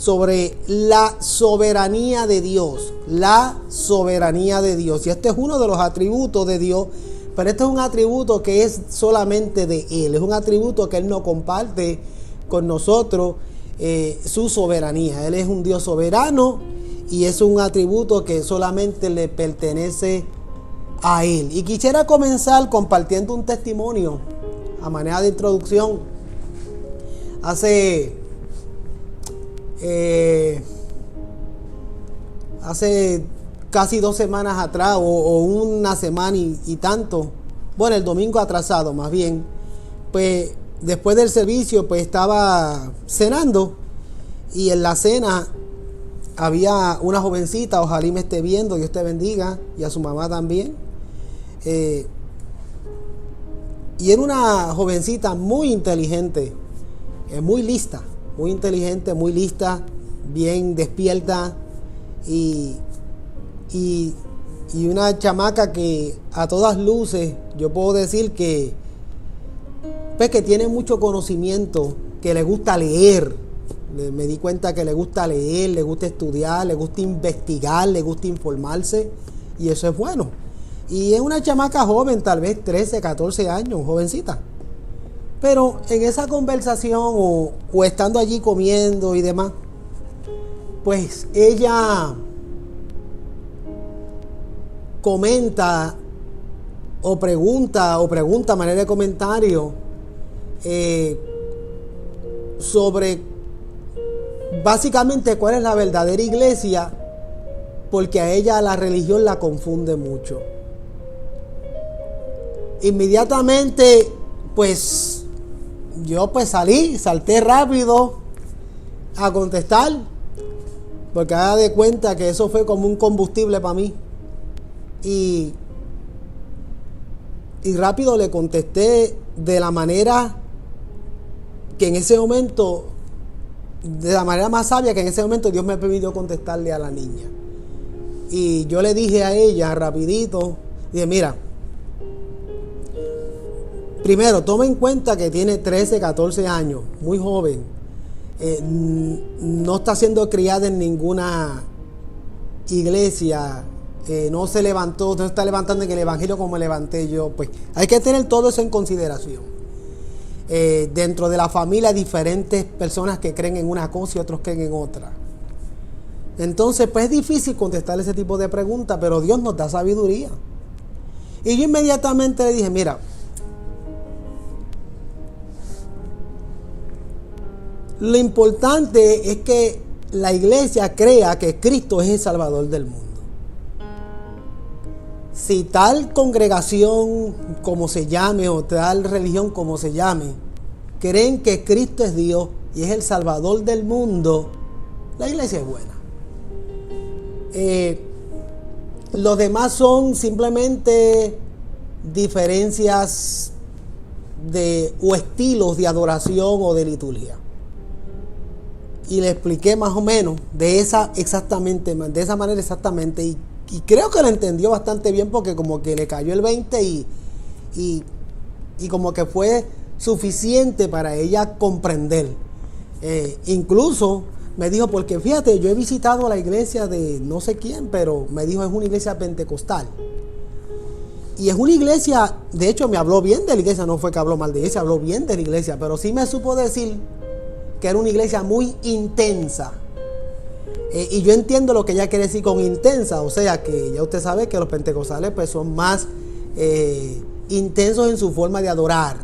sobre la soberanía de Dios. La soberanía de Dios. Y este es uno de los atributos de Dios, pero este es un atributo que es solamente de Él. Es un atributo que Él no comparte con nosotros, su soberanía. Él es un Dios soberano y es un atributo que solamente le pertenece a Él. Y quisiera comenzar compartiendo un testimonio a manera de introducción. Hace casi 2 semanas atrás, o una semana y tanto, bueno, el domingo atrasado más bien, pues después del servicio pues estaba cenando y en la cena había una jovencita, ojalá me esté viendo, Dios te bendiga, y a su mamá también, y era una jovencita muy inteligente, muy lista, muy inteligente, muy lista, bien despierta y una chamaca que a todas luces yo puedo decir que pues que tiene mucho conocimiento, que le gusta leer. Me di cuenta que le gusta leer, le gusta estudiar, le gusta investigar, le gusta informarse, y eso es bueno. Y es una chamaca joven, tal vez 13, 14 años, jovencita. Pero en esa conversación o estando allí comiendo y demás, pues ella comenta o pregunta a manera de comentario sobre básicamente cuál es la verdadera iglesia, porque a ella la religión la confunde mucho. Inmediatamente pues yo pues salté rápido a contestar, porque haga de cuenta que eso fue como un combustible para mí. Y rápido le contesté de la manera que en ese momento, de la manera más sabia que en ese momento Dios me permitió contestarle a la niña. Y yo le dije a ella rapidito, dije, mira, primero, toma en cuenta que tiene 13, 14 años, muy joven. No está siendo criada en ninguna iglesia. No se levantó, no está levantando en el evangelio como me levanté yo. Pues hay que tener todo eso en consideración. Dentro de la familia hay diferentes personas que creen en una cosa y otros creen en otra. Entonces, pues es difícil contestar ese tipo de preguntas, pero Dios nos da sabiduría. Y yo inmediatamente le dije, mira, lo importante es que la iglesia crea que Cristo es el Salvador del mundo. Si tal congregación como se llame o tal religión como se llame, creen que Cristo es Dios y es el Salvador del mundo, la iglesia es buena. Los demás son simplemente diferencias o estilos de adoración o de liturgia. Y le expliqué más o menos de esa manera exactamente, y creo que lo entendió bastante bien, porque como que le cayó el 20 y como que fue suficiente para ella comprender. Incluso me dijo, porque fíjate, yo he visitado la iglesia de no sé quién, pero me dijo, es una iglesia pentecostal. Y es una iglesia, de hecho me habló bien de la iglesia, no fue que habló mal de ella, habló bien de la iglesia, pero sí me supo decir que era una iglesia muy intensa. Y yo entiendo lo que ella quiere decir con intensa, o sea que ya usted sabe que los pentecostales pues son más intensos en su forma de adorar.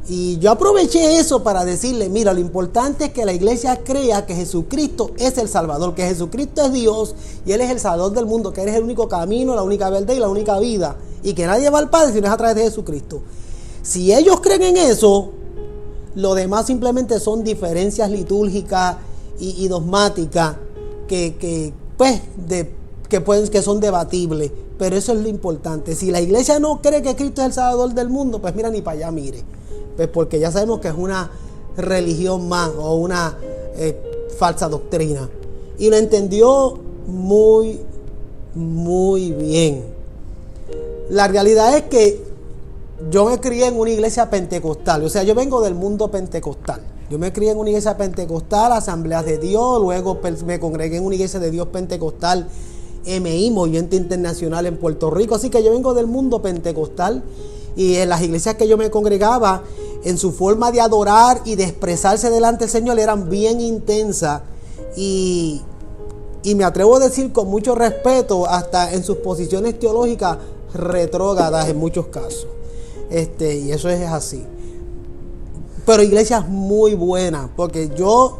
Y yo aproveché eso para decirle, mira, lo importante es que la iglesia crea que Jesucristo es el Salvador, que Jesucristo es Dios y Él es el Salvador del mundo, que Él es el único camino, la única verdad y la única vida, y que nadie va al Padre si no es a través de Jesucristo. Si ellos creen en eso, lo demás simplemente son diferencias litúrgicas y dogmáticas que son debatibles, pero eso es lo importante. Si la iglesia no cree que Cristo es el Salvador del mundo, pues mira, ni para allá mire, pues porque ya sabemos que es una religión más o una falsa doctrina. Y lo entendió muy, muy bien. La realidad es que yo me crié en una iglesia pentecostal, o sea, yo vengo del mundo pentecostal. Yo me crié en una iglesia pentecostal, Asambleas de Dios, luego me congregué en una iglesia de Dios pentecostal, MI, Movimiento Internacional en Puerto Rico. Así que yo vengo del mundo pentecostal y en las iglesias que yo me congregaba, en su forma de adorar y de expresarse delante del Señor, eran bien intensas y me atrevo a decir con mucho respeto, hasta en sus posiciones teológicas retrógradas en muchos casos. Y eso es así. Pero iglesias muy buenas, porque yo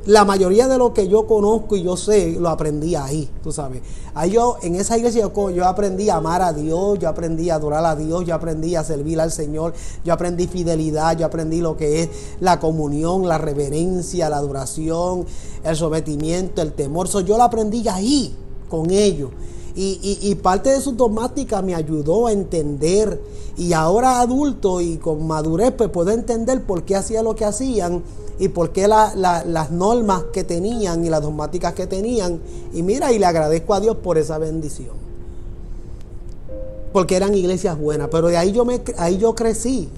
la mayoría de lo que yo conozco y yo sé, lo aprendí ahí, tú sabes. Ahí yo, en esa iglesia, yo aprendí a amar a Dios, yo aprendí a adorar a Dios, yo aprendí a servir al Señor, yo aprendí fidelidad, yo aprendí lo que es la comunión, la reverencia, la adoración, el sometimiento, el temor. Yo lo aprendí ahí, con ellos. Y parte de su dogmática me ayudó a entender, y ahora adulto y con madurez pues puedo entender por qué hacían lo que hacían y por qué las normas que tenían y las dogmáticas que tenían. Y mira, y le agradezco a Dios por esa bendición, porque eran iglesias buenas. Pero de ahí yo crecí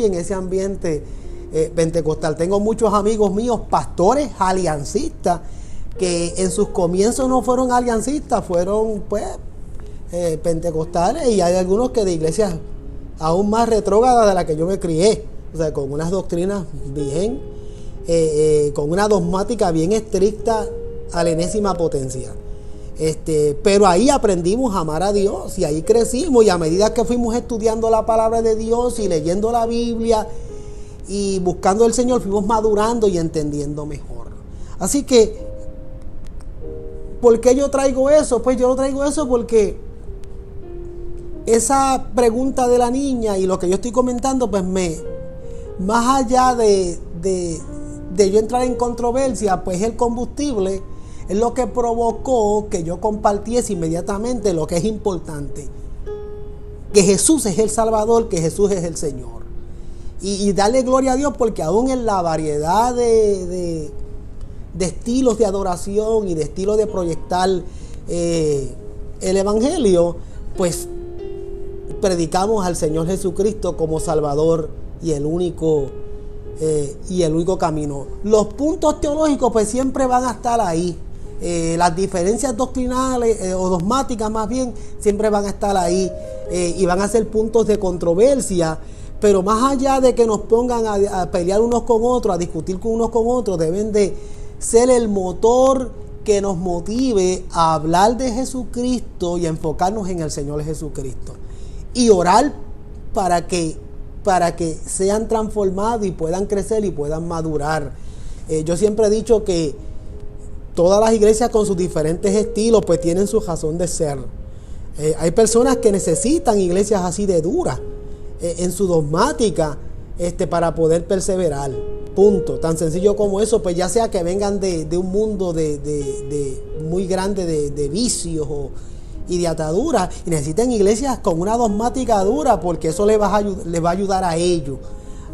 en ese ambiente pentecostal. Tengo muchos amigos míos, pastores aliancistas, que en sus comienzos no fueron aliancistas, fueron pues pentecostales, y hay algunos que de iglesias aún más retrógradas de la que yo me crié, o sea, con unas doctrinas bien, con una dogmática bien estricta a la enésima potencia. Pero ahí aprendimos a amar a Dios y ahí crecimos, y a medida que fuimos estudiando la palabra de Dios y leyendo la Biblia y buscando al Señor, fuimos madurando y entendiendo mejor. Así que, ¿por qué yo traigo eso? Pues yo lo traigo eso porque esa pregunta de la niña y lo que yo estoy comentando, pues más allá de yo entrar en controversia, pues el combustible es lo que provocó que yo compartiese inmediatamente lo que es importante: que Jesús es el Salvador, que Jesús es el Señor. Y darle gloria a Dios, porque aún en la variedad de estilos de adoración y de estilos de proyectar el evangelio, pues predicamos al Señor Jesucristo como Salvador y el único camino. Los puntos teológicos pues siempre van a estar ahí. Las diferencias doctrinales o dogmáticas más bien siempre van a estar ahí, y van a ser puntos de controversia. Pero más allá de que nos pongan a pelear unos con otros, a discutir con unos con otros, deben de ser el motor que nos motive a hablar de Jesucristo y a enfocarnos en el Señor Jesucristo, y orar para que sean transformados y puedan crecer y puedan madurar. Yo siempre he dicho que todas las iglesias, con sus diferentes estilos, pues tienen su razón de ser. Hay personas que necesitan iglesias así de duras en su dogmática, para poder perseverar. Punto. Tan sencillo como eso, pues ya sea que vengan de un mundo de muy grande de vicios y de ataduras, y necesitan iglesias con una dogmática dura, porque eso les va a ayudar a ellos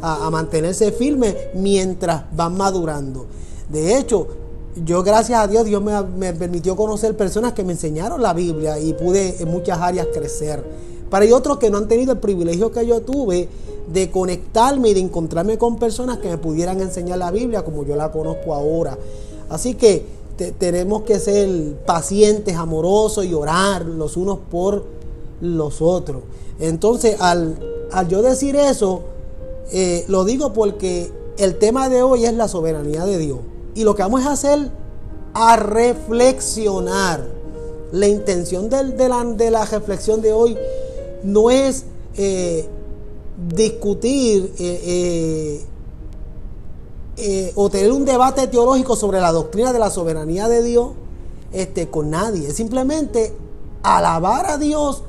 a mantenerse firmes mientras van madurando. De hecho, yo, gracias a Dios, me permitió conocer personas que me enseñaron la Biblia y pude en muchas áreas crecer. Pero hay otros que no han tenido el privilegio que yo tuve de conectarme y de encontrarme con personas que me pudieran enseñar la Biblia como yo la conozco ahora. Así que tenemos que ser pacientes, amorosos y orar los unos por los otros. Entonces, al yo decir eso, lo digo porque el tema de hoy es la soberanía de Dios. Y lo que vamos a hacer a reflexionar. La intención de la reflexión de hoy no es discutir o tener un debate teológico sobre la doctrina de la soberanía de Dios con nadie. Es simplemente alabar a Dios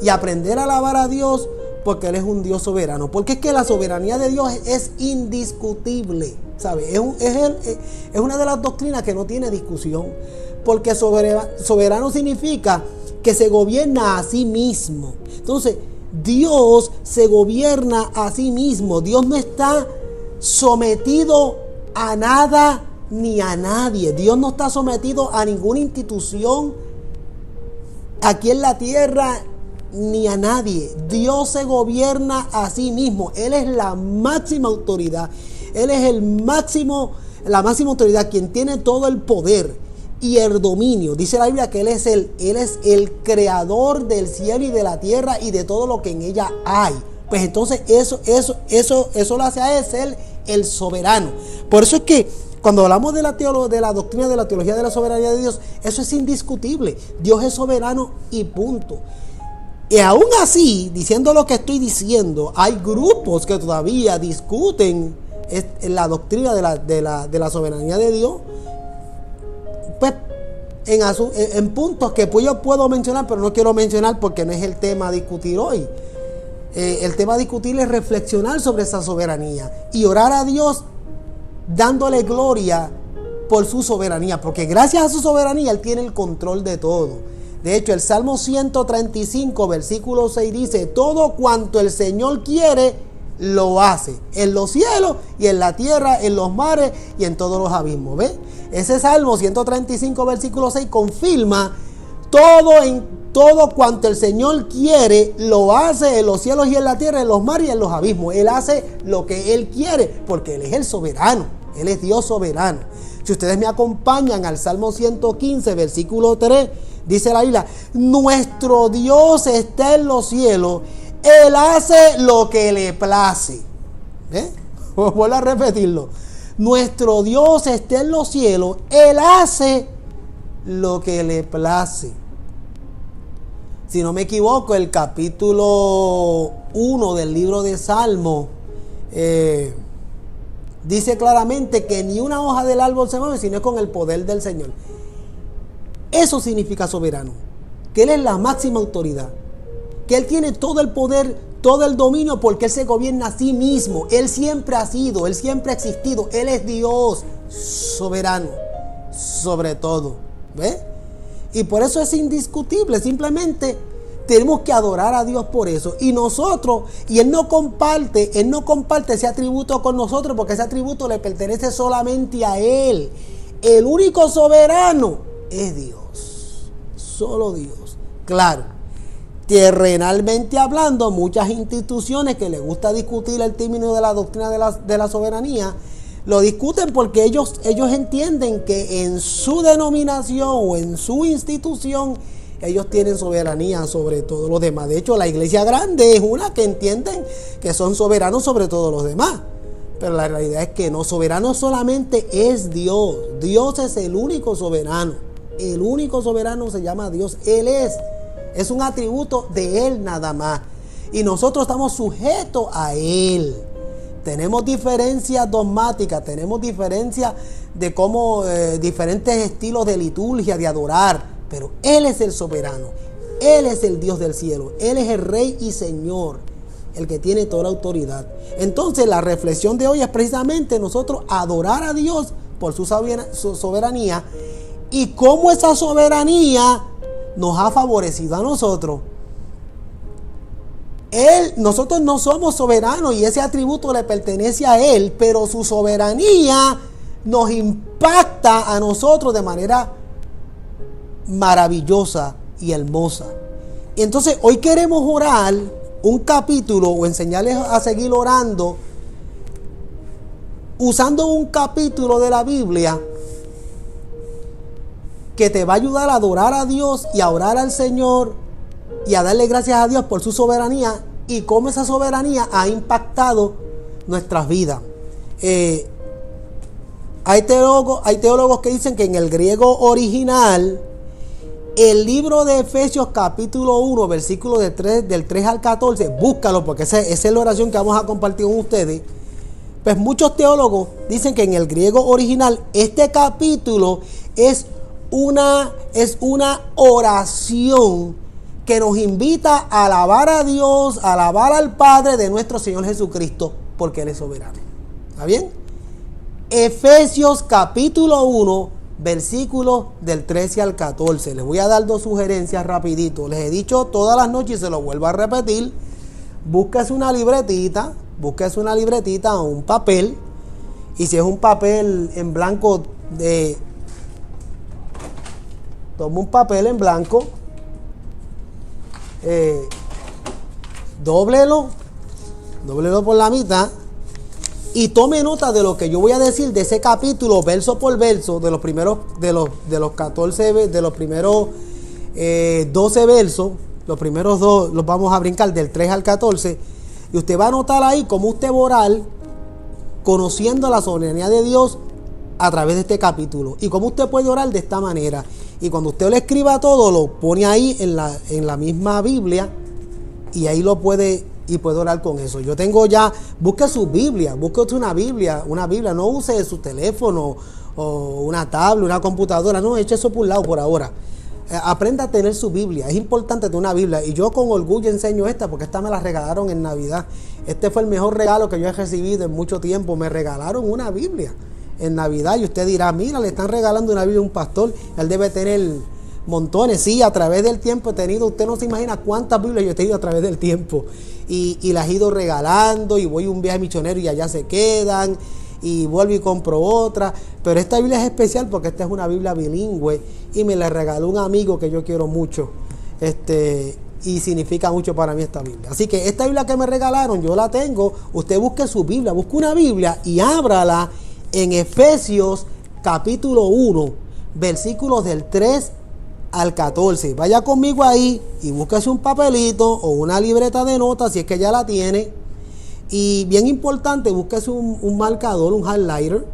y aprender a alabar a Dios, porque Él es un Dios soberano. Porque es que la soberanía de Dios es indiscutible, ¿sabe? Es una de las doctrinas que no tiene discusión. Porque soberano significa que se gobierna a sí mismo. Entonces, Dios se gobierna a sí mismo. Dios no está sometido a nada ni a nadie. Dios no está sometido a ninguna institución aquí en la tierra ni a nadie. Dios se gobierna a sí mismo. Él es la máxima autoridad. Él es la máxima autoridad, quien tiene todo el poder y el dominio. Dice la Biblia que Él es el creador del cielo y de la tierra y de todo lo que en ella hay. Pues entonces eso lo hace a Él ser el soberano. Por eso es que cuando hablamos de la doctrina de la teología de la soberanía de Dios, eso es indiscutible. Dios es soberano y punto. Y aún así, diciendo lo que estoy diciendo, hay grupos que todavía discuten la doctrina de la soberanía de Dios, pues en puntos que pues yo puedo mencionar, pero no quiero mencionar porque no es el tema a discutir hoy. El tema a discutir es reflexionar sobre esa soberanía y orar a Dios dándole gloria por su soberanía, porque gracias a su soberanía Él tiene el control de todo. De hecho, el Salmo 135, versículo 6 dice: todo cuanto el Señor quiere, lo hace, en los cielos y en la tierra, en los mares y en todos los abismos. ¿Ves? Ese Salmo 135, versículo 6 confirma todo cuanto el Señor quiere, lo hace en los cielos y en la tierra, en los mares y en los abismos. Él hace lo que Él quiere, porque Él es el soberano. Él es Dios soberano. Si ustedes me acompañan al Salmo 115, versículo 3, dice la Biblia: nuestro Dios está en los cielos, Él hace lo que le place. Vuelvo a repetirlo. Nuestro Dios está en los cielos, Él hace lo que le place. Si no me equivoco, el capítulo 1 del libro de Salmo dice claramente que ni una hoja del árbol se mueve, sino con el poder del Señor. Eso significa soberano, que Él es la máxima autoridad, que Él tiene todo el poder, todo el dominio, porque Él se gobierna a sí mismo. Él siempre ha sido, Él siempre ha existido. Él es Dios soberano sobre todo. ¿Ves? Y por eso es indiscutible. Simplemente tenemos que adorar a Dios por eso. Y nosotros, y Él no comparte ese atributo con nosotros, porque ese atributo le pertenece solamente a Él. El único soberano es Dios. Solo Dios. Claro, terrenalmente hablando, muchas instituciones que les gusta discutir el término de la doctrina de la soberanía, lo discuten porque ellos entienden que en su denominación o en su institución ellos tienen soberanía sobre todos los demás. De hecho, la iglesia grande es una que entienden que son soberanos sobre todos los demás. Pero la realidad es que no, soberano solamente es Dios. Dios es el único soberano. El único soberano se llama Dios. Él es un atributo de Él nada más. Y nosotros estamos sujetos a Él. Tenemos diferencias dogmáticas, tenemos diferencias de cómo, diferentes estilos de liturgia, de adorar, pero Él es el soberano, Él es el Dios del cielo, Él es el Rey y Señor, el que tiene toda la autoridad. Entonces la reflexión de hoy es precisamente nosotros adorar a Dios por su soberanía y cómo esa soberanía nos ha favorecido a nosotros. Nosotros no somos soberanos y ese atributo le pertenece a Él, pero su soberanía nos impacta a nosotros de manera maravillosa y hermosa. Y entonces hoy queremos orar un capítulo o enseñarles a seguir orando usando un capítulo de la Biblia que te va a ayudar a adorar a Dios y a orar al Señor y a darle gracias a Dios por su soberanía y cómo esa soberanía ha impactado nuestras vidas. Hay teólogos que dicen que en el griego original, el libro de Efesios capítulo 1, versículo del 3 al 14, búscalo porque esa es la oración que vamos a compartir con ustedes. Pues muchos teólogos dicen que en el griego original este capítulo es una oración que nos invita a alabar a Dios, a alabar al Padre de nuestro Señor Jesucristo, porque Él es soberano. ¿Está bien? Efesios capítulo 1, versículos del 13 al 14. Les voy a dar dos sugerencias rapidito. Les he dicho todas las noches y se lo vuelvo a repetir. Búsquese una libretita o un papel. Y si es un papel en blanco, toma un papel en blanco. dóblelo por la mitad y tome nota de lo que yo voy a decir de ese capítulo verso por verso, de los primeros, de los 14, de los primeros 12 versos. Los primeros dos los vamos a brincar del 3 al 14. Y usted va a notar ahí cómo usted va a orar conociendo la soberanía de Dios a través de este capítulo. Y cómo usted puede orar de esta manera. Y cuando usted lo escriba todo, lo pone ahí en la misma Biblia. Y ahí lo puede orar con eso. Yo tengo ya, busque su Biblia, busque usted una Biblia, no use su teléfono o una tablet, una computadora, no, eche eso por un lado por ahora. Aprenda a tener su Biblia, es importante tener una Biblia. Y yo con orgullo enseño esta, porque esta me la regalaron en Navidad. Este fue el mejor regalo que yo he recibido en mucho tiempo. Me regalaron una Biblia en Navidad. Y usted dirá, mira, le están regalando una Biblia a un pastor, él debe tener montones. Sí, a través del tiempo he tenido, usted no se imagina cuántas Biblias yo he tenido a través del tiempo. Y las he ido regalando, y voy a un viaje misionero y allá se quedan, y vuelvo y compro otra. Pero esta Biblia es especial porque esta es una Biblia bilingüe y me la regaló un amigo que yo quiero mucho, y significa mucho para mí esta Biblia. Así que esta Biblia que me regalaron, yo la tengo. Usted busque su Biblia, busque una Biblia y ábrala en Efesios capítulo 1, versículos del 3 al 14. Vaya conmigo ahí y búsquese un papelito o una libreta de notas si es que ya la tiene. Y bien importante, búsquese un marcador, un highlighter.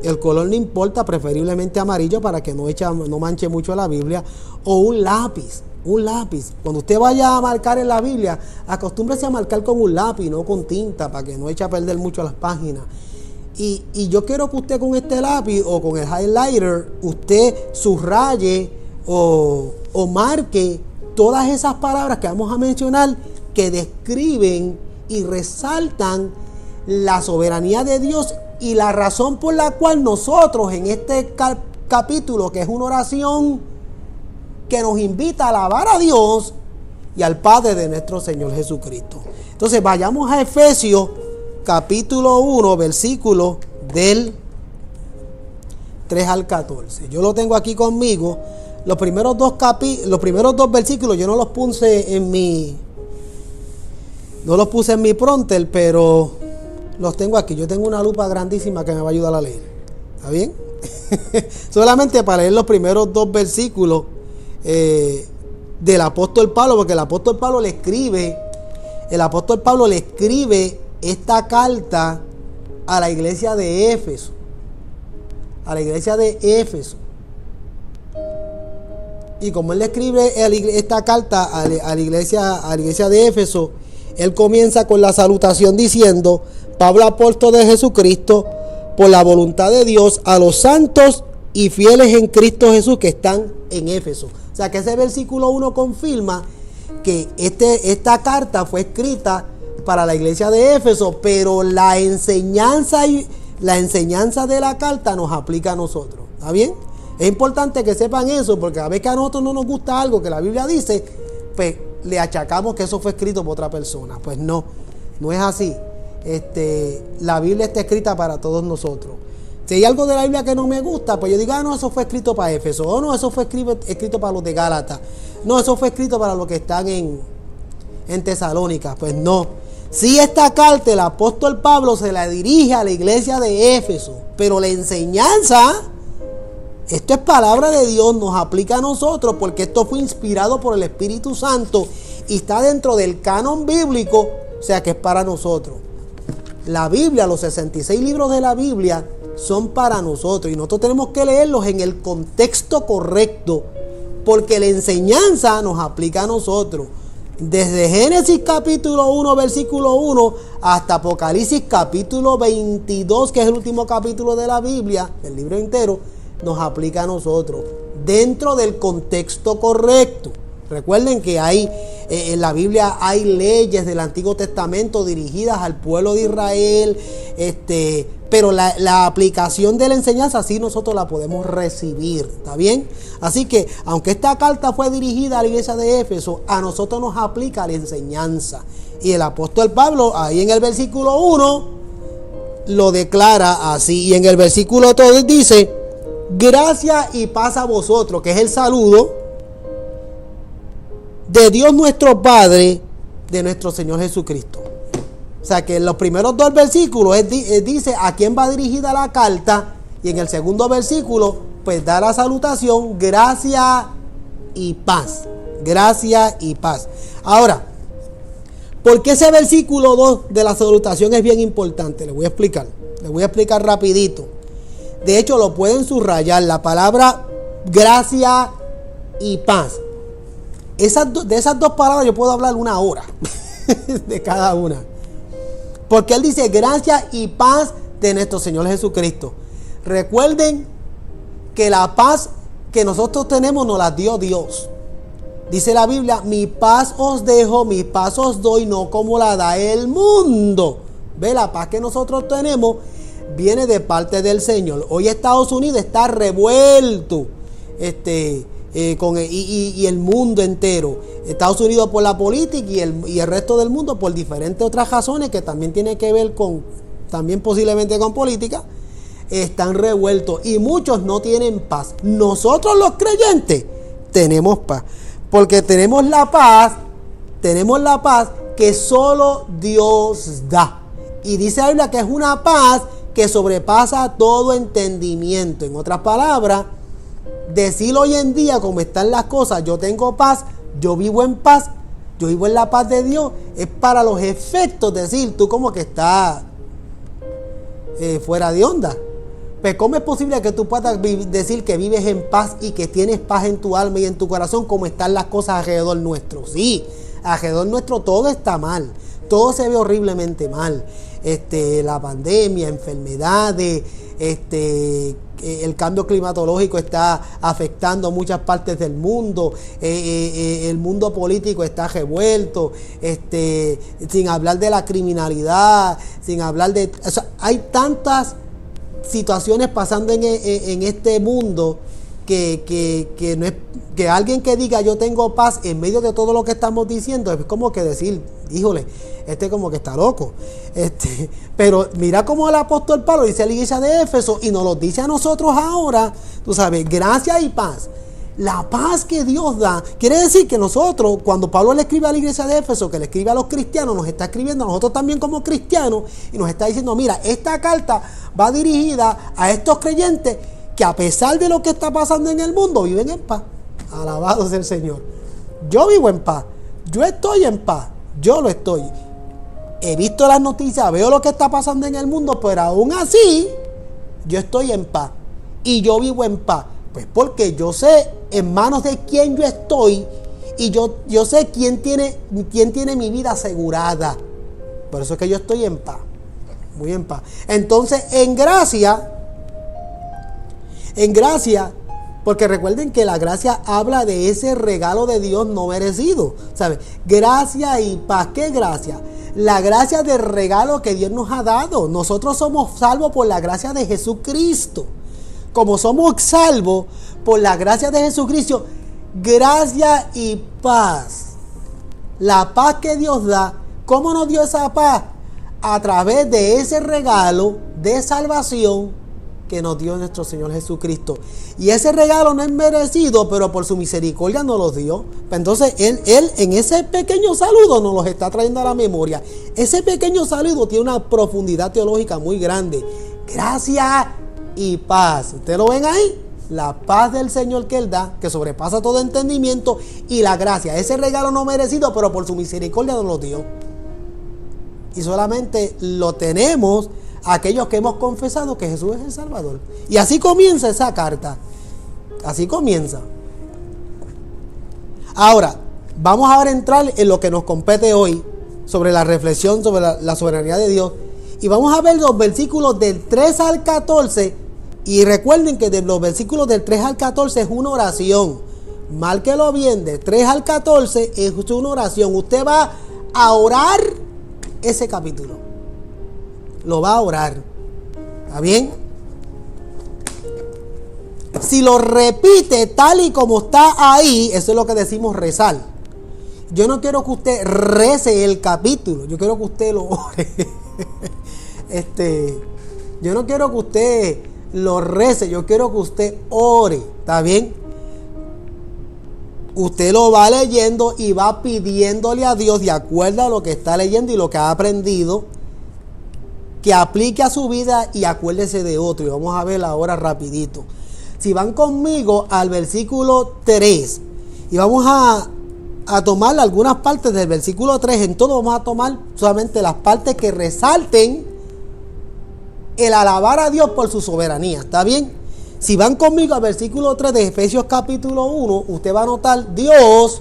El color no importa, preferiblemente amarillo para que no manche mucho la Biblia. O un lápiz. Cuando usted vaya a marcar en la Biblia, acostúmbrese a marcar con un lápiz, no con tinta, para que no eche a perder mucho las páginas. Y yo quiero que usted con este lápiz o con el highlighter, usted subraye o marque todas esas palabras que vamos a mencionar, que describen y resaltan la soberanía de Dios y la razón por la cual nosotros en este capítulo, que es una oración que nos invita a alabar a Dios y al Padre de nuestro Señor Jesucristo. Entonces vayamos a Efesios capítulo 1, versículo del 3 al 14. Yo lo tengo aquí conmigo. Los primeros dos versículos yo no los puse en mi prompter, pero los tengo aquí. Yo tengo una lupa grandísima que me va a ayudar a leer. ¿Está bien? Solamente para leer los primeros dos versículos del apóstol Pablo, porque el apóstol Pablo le escribe esta carta a la iglesia de Éfeso. Y como él le escribe esta carta a la iglesia de Éfeso, él comienza con la salutación diciendo: Pablo, apóstol de Jesucristo, por la voluntad de Dios, a los santos y fieles en Cristo Jesús que están en Éfeso. O sea que ese versículo 1 confirma que esta carta fue escrita para la iglesia de Éfeso, pero la enseñanza de la carta nos aplica a nosotros. ¿Está bien? Es importante que sepan eso, porque a veces que a nosotros no nos gusta algo que la Biblia dice, pues le achacamos que eso fue escrito por otra persona. Pues no es así. La Biblia está escrita para todos nosotros. Si hay algo de la Biblia que no me gusta, pues yo digo, no, eso fue escrito para Éfeso, o no, eso fue escrito para los de Gálatas, no, eso fue escrito para los que están en Tesalónica. Pues no. Si esta carta el apóstol Pablo se la dirige a la iglesia de Éfeso, pero la enseñanza, esto es palabra de Dios, nos aplica a nosotros, porque esto fue inspirado por el Espíritu Santo y está dentro del canon bíblico, o sea que es para nosotros. La Biblia, los 66 libros de la Biblia son para nosotros y nosotros tenemos que leerlos en el contexto correcto, porque la enseñanza nos aplica a nosotros. Desde Génesis capítulo 1, versículo 1, hasta Apocalipsis capítulo 22, que es el último capítulo de la Biblia, el libro entero, nos aplica a nosotros, dentro del contexto correcto. Recuerden que en la Biblia hay leyes del Antiguo Testamento dirigidas al pueblo de Israel, pero la aplicación de la enseñanza sí nosotros la podemos recibir, ¿está bien? Así que, aunque esta carta fue dirigida a la iglesia de Éfeso, a nosotros nos aplica la enseñanza. Y el apóstol Pablo, ahí en el versículo 1, lo declara así. Y en el versículo 2 dice: gracia y paz a vosotros, que es el saludo de Dios nuestro Padre, de nuestro Señor Jesucristo. O sea que en los primeros dos versículos dice a quién va dirigida la carta, y en el segundo versículo pues da la salutación, gracia y paz. Gracia y paz. Ahora, ¿por qué ese versículo 2 de la salutación es bien importante? Les voy a explicar rapidito. De hecho, lo pueden subrayar, la palabra gracia y paz. De esas dos palabras yo puedo hablar una hora de cada una. Porque él dice gracia y paz de nuestro Señor Jesucristo. Recuerden que la paz que nosotros tenemos nos la dio Dios. Dice la Biblia, mi paz os dejo, mi paz os doy, no como la da el mundo. Ve, la paz que nosotros tenemos viene de parte del Señor. Hoy Estados Unidos está revuelto y el mundo entero. Estados Unidos por la política y el resto del mundo por diferentes otras razones que también tienen que ver también posiblemente con política. Están revueltos y muchos no tienen paz. Nosotros los creyentes tenemos paz. Porque tenemos la paz que solo Dios da. Y dice la Biblia que es una paz que sobrepasa todo entendimiento. En otras palabras, decir hoy en día como están las cosas, yo tengo paz, yo vivo en paz, yo vivo en la paz de Dios, es para los efectos decir, tú como que estás fuera de onda. Pues ¿cómo es posible que tú puedas decir que vives en paz y que tienes paz en tu alma y en tu corazón como están las cosas alrededor nuestro? Sí, alrededor nuestro todo está mal, todo se ve horriblemente mal. La pandemia, enfermedades, el cambio climatológico está afectando muchas partes del mundo, el mundo político está revuelto, sin hablar de la criminalidad, sin hablar de... O sea, hay tantas situaciones pasando en este mundo que no es que alguien que diga yo tengo paz en medio de todo lo que estamos diciendo es como que decir, híjole, como que está loco. Pero mira cómo el apóstol Pablo dice a la iglesia de Éfeso y nos lo dice a nosotros ahora, tú sabes, gracia y paz. La paz que Dios da, quiere decir que nosotros, cuando Pablo le escribe a la iglesia de Éfeso, que le escribe a los cristianos, nos está escribiendo a nosotros también como cristianos y nos está diciendo, mira, esta carta va dirigida a estos creyentes que a pesar de lo que está pasando en el mundo, viven en paz. Alabado sea el Señor. Yo vivo en paz, yo estoy en paz, yo lo estoy. He visto las noticias, veo lo que está pasando en el mundo, pero aún así, yo estoy en paz y yo vivo en paz. Pues porque yo sé en manos de quién yo estoy y yo sé quién tiene mi vida asegurada. Por eso es que yo estoy en paz, muy en paz. Entonces, en gracia, porque recuerden que la gracia habla de ese regalo de Dios no merecido, ¿sabes? Gracia y paz. ¿Qué gracia? La gracia del regalo que Dios nos ha dado. Nosotros somos salvos por la gracia de Jesucristo. Como somos salvos por la gracia de Jesucristo, gracia y paz. La paz que Dios da, ¿cómo nos dio esa paz? A través de ese regalo de salvación que nos dio nuestro Señor Jesucristo. Y ese regalo no es merecido, pero por su misericordia nos lo dio. Entonces, Él en ese pequeño saludo nos los está trayendo a la memoria. Ese pequeño saludo tiene una profundidad teológica muy grande. Gracia y paz. ¿Ustedes lo ven ahí? La paz del Señor que Él da, que sobrepasa todo entendimiento, y la gracia, ese regalo no merecido, pero por su misericordia nos lo dio. Y solamente lo tenemos aquellos que hemos confesado que Jesús es el Salvador. Y así comienza esa carta. Así comienza. Ahora, vamos ahora a entrar en lo que nos compete hoy, sobre la reflexión sobre la soberanía de Dios. Y vamos a ver los versículos del 3 al 14. Y recuerden que de los versículos del 3 al 14 es una oración. Márquelo bien, de 3 al 14 es una oración. Usted va a orar ese capítulo. Lo va a orar. ¿Está bien? Si lo repite tal y como está ahí, eso es lo que decimos rezar. Yo no quiero que usted rece el capítulo, yo quiero que usted lo ore. Yo no quiero que usted lo rece, yo quiero que usted ore. ¿Está bien? usted lo va leyendo y va pidiéndole a Dios, de acuerdo a lo que está leyendo y lo que ha aprendido, que aplique a su vida y acuérdese de otro. Y vamos a ver ahora rapidito. Si van conmigo al versículo 3 y vamos a tomar algunas partes del versículo 3, en todo vamos a tomar solamente las partes que resalten el alabar a Dios por su soberanía. ¿Está bien? Si van conmigo al versículo 3 de Efesios capítulo 1, usted va a notar, Dios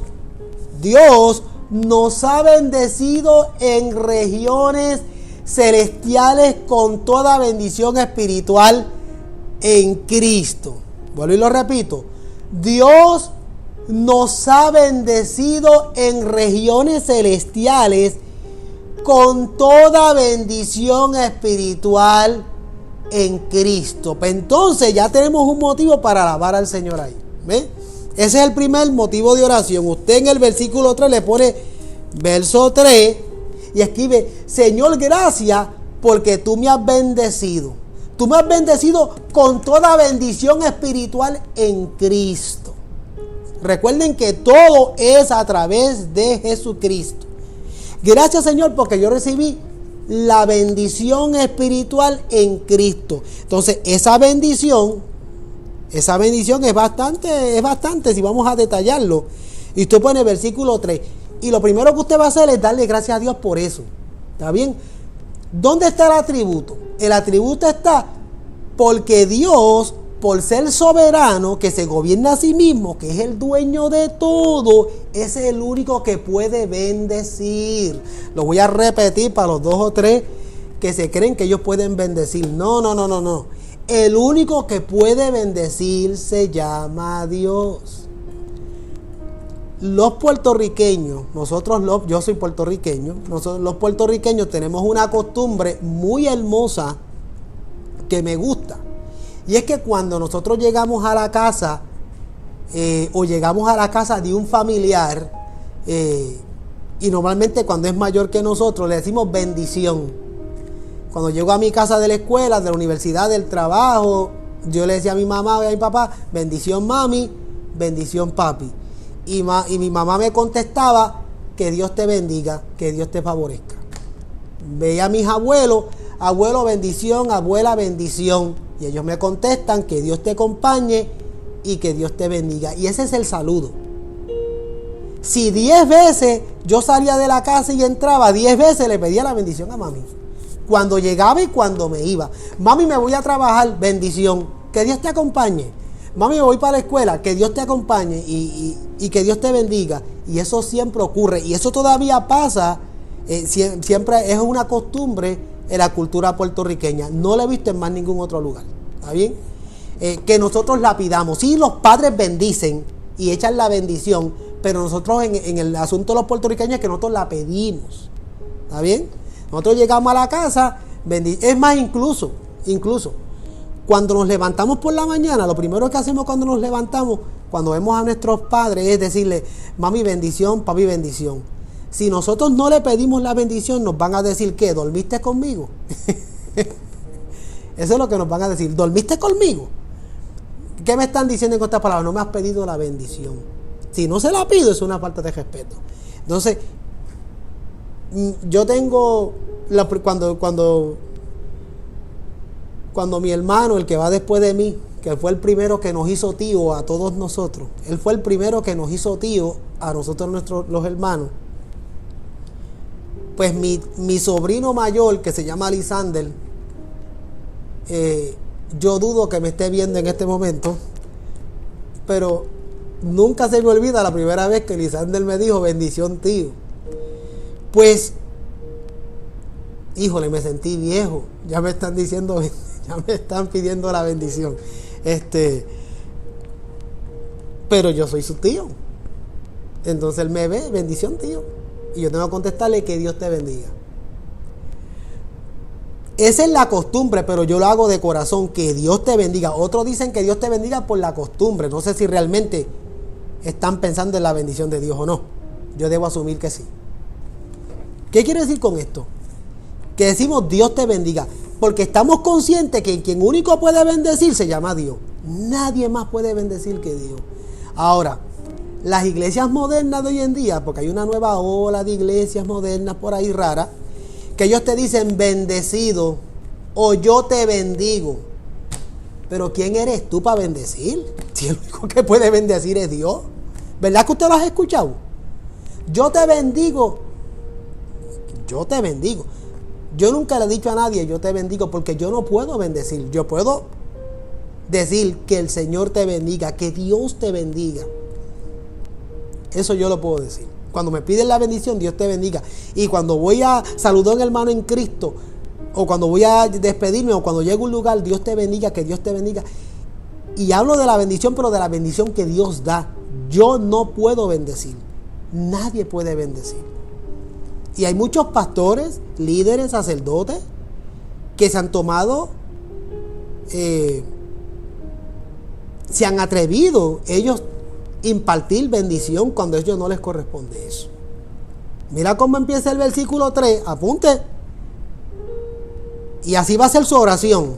nos ha bendecido en regiones celestiales con toda bendición espiritual en Cristo. Vuelvo y lo repito. Dios nos ha bendecido en regiones celestiales con toda bendición espiritual en Cristo. Pues entonces ya tenemos un motivo para alabar al Señor ahí. ¿Ve? Ese es el primer motivo de oración. Usted en el versículo 3 le pone verso 3 y escribe: Señor, gracias porque tú me has bendecido. Tú me has bendecido con toda bendición espiritual en Cristo. Recuerden que todo es a través de Jesucristo. Gracias, Señor, porque yo recibí la bendición espiritual en Cristo. Entonces, esa bendición es bastante, si vamos a detallarlo. Y usted pone versículo 3. Y lo primero que usted va a hacer es darle gracias a Dios por eso. ¿Está bien? ¿Dónde está el atributo? El atributo está porque Dios, por ser soberano, que se gobierna a sí mismo, que es el dueño de todo, es el único que puede bendecir. Lo voy a repetir para los 2 o 3 que se creen que ellos pueden bendecir. No. El único que puede bendecir se llama Dios. Los puertorriqueños, yo soy puertorriqueño, nosotros los puertorriqueños tenemos una costumbre muy hermosa que me gusta. Y es que cuando nosotros llegamos a la casa o llegamos a la casa de un familiar, y normalmente cuando es mayor que nosotros le decimos bendición. Cuando llego a mi casa de la escuela, de la universidad, del trabajo, yo le decía a mi mamá y a mi papá: bendición mami, bendición papi. Y mi mamá me contestaba: que Dios te bendiga, que Dios te favorezca. Veía a mis abuelos: abuelo bendición, abuela bendición. Y ellos me contestan: que Dios te acompañe y que Dios te bendiga. Y ese es el saludo. Si 10 veces yo salía de la casa y entraba, 10 veces le pedía la bendición a mami. Cuando llegaba y cuando me iba. Mami, me voy a trabajar, bendición, que Dios te acompañe. Mami, me voy para la escuela, que Dios te acompañe y que Dios te bendiga. Y eso siempre ocurre. Y eso todavía pasa, siempre es una costumbre en la cultura puertorriqueña. No la he visto en más ningún otro lugar. ¿Está bien? Que nosotros la pidamos. Sí, los padres bendicen y echan la bendición, pero nosotros en el asunto de los puertorriqueños es que nosotros la pedimos. ¿Está bien? Nosotros llegamos a la casa, es más, incluso, cuando nos levantamos por la mañana, lo primero que hacemos cuando nos levantamos, cuando vemos a nuestros padres, es decirle: mami bendición, papi bendición. Si nosotros no le pedimos la bendición, nos van a decir: ¿qué? ¿Dormiste conmigo? Eso es lo que nos van a decir: ¿dormiste conmigo? ¿Qué me están diciendo con estas palabras? No me has pedido la bendición. Si no se la pido, es una falta de respeto. Entonces, yo tengo cuando mi hermano, el que va después de mí, que fue el primero que nos hizo tío a todos nosotros, él fue el primero que nos hizo tío a nosotros, los hermanos. Pues mi sobrino mayor, que se llama Lisander, yo dudo que me esté viendo en este momento, pero nunca se me olvida la primera vez que Lisander me dijo: bendición tío. Pues, híjole, me sentí viejo. Ya me están diciendo, ya me están pidiendo la bendición. Pero yo soy su tío. Entonces él me ve: bendición tío. Y yo tengo que contestarle: que Dios te bendiga. Esa es la costumbre, pero yo lo hago de corazón: que Dios te bendiga. Otros dicen que Dios te bendiga por la costumbre. No sé si realmente están pensando en la bendición de Dios o no. Yo debo asumir que sí. ¿Qué quiere decir con esto? Que decimos: Dios te bendiga, porque estamos conscientes que quien único puede bendecir se llama Dios. Nadie más puede bendecir que Dios. Ahora, las iglesias modernas de hoy en día, porque hay una nueva ola de iglesias modernas por ahí rara, que ellos te dicen bendecido o yo te bendigo. Pero ¿quién eres tú para bendecir? Si el único que puede bendecir es Dios. ¿Verdad que usted lo ha escuchado? Yo te bendigo. Yo te bendigo. Yo nunca le he dicho a nadie yo te bendigo, porque yo no puedo bendecir. Yo puedo decir que el Señor te bendiga, que Dios te bendiga. Eso yo lo puedo decir. Cuando me piden la bendición, Dios te bendiga. Y cuando voy a saludar a un hermano en Cristo, o cuando voy a despedirme, o cuando llego a un lugar, Dios te bendiga, que Dios te bendiga. Y hablo de la bendición, pero de la bendición que Dios da. Yo no puedo bendecir. Nadie puede bendecir. Y hay muchos pastores, líderes, sacerdotes, que se han tomado, se han atrevido ellos impartir bendición cuando a ellos no les corresponde eso. Mira cómo empieza el versículo 3, apunte. Y así va a ser su oración.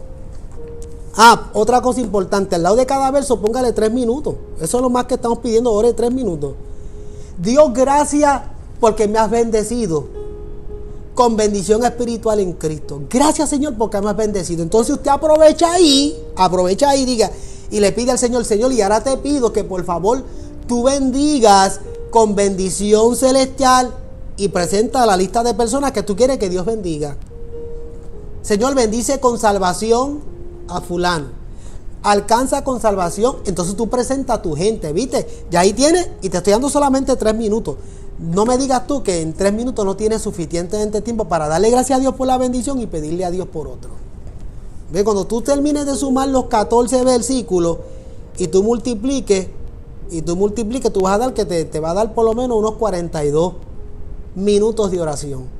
Otra cosa importante, al lado de cada verso póngale 3 minutos. Eso es lo más que estamos pidiendo, ore 3 minutos. Dios, gracias porque me has bendecido con bendición espiritual en Cristo. Gracias, Señor, porque me has bendecido. Entonces usted aprovecha ahí, diga, y le pide al Señor, Señor, y ahora te pido que por favor tú bendigas con bendición celestial, y presenta la lista de personas que tú quieres que Dios bendiga. Señor, bendice con salvación a fulano. Alcanza con salvación. Entonces tú presentas a tu gente, ¿viste? Ya ahí tienes, y te estoy dando solamente 3 minutos. No me digas tú que en 3 minutos no tienes suficientemente tiempo para darle gracias a Dios por la bendición y pedirle a Dios por otro. ¿Ve? Cuando tú termines de sumar los 14 versículos y tú multipliques, tú vas a dar que te va a dar por lo menos unos 42 minutos de oración.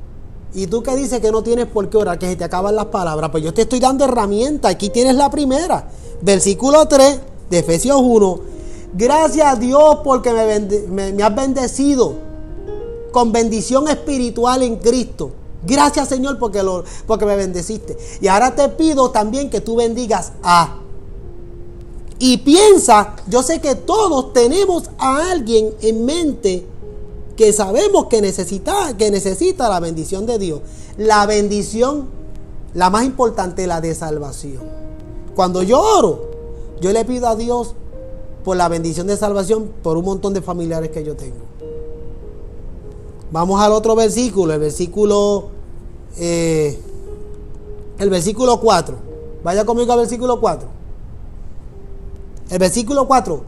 Y tú que dices que no tienes por qué orar, que se te acaban las palabras, pues yo te estoy dando herramientas. Aquí tienes la primera, versículo 3 de Efesios 1. Gracias a Dios porque me has bendecido con bendición espiritual en Cristo. Gracias, Señor, porque me bendeciste. Y ahora te pido también que tú bendigas a. Y piensa, yo sé que todos tenemos a alguien en mente que sabemos que necesita la bendición de Dios. La bendición, la más importante, la de salvación. Cuando yo oro, yo le pido a Dios por la bendición de salvación por un montón de familiares que yo tengo. Vamos al otro versículo, el versículo 4. Vaya conmigo al versículo 4. El versículo 4.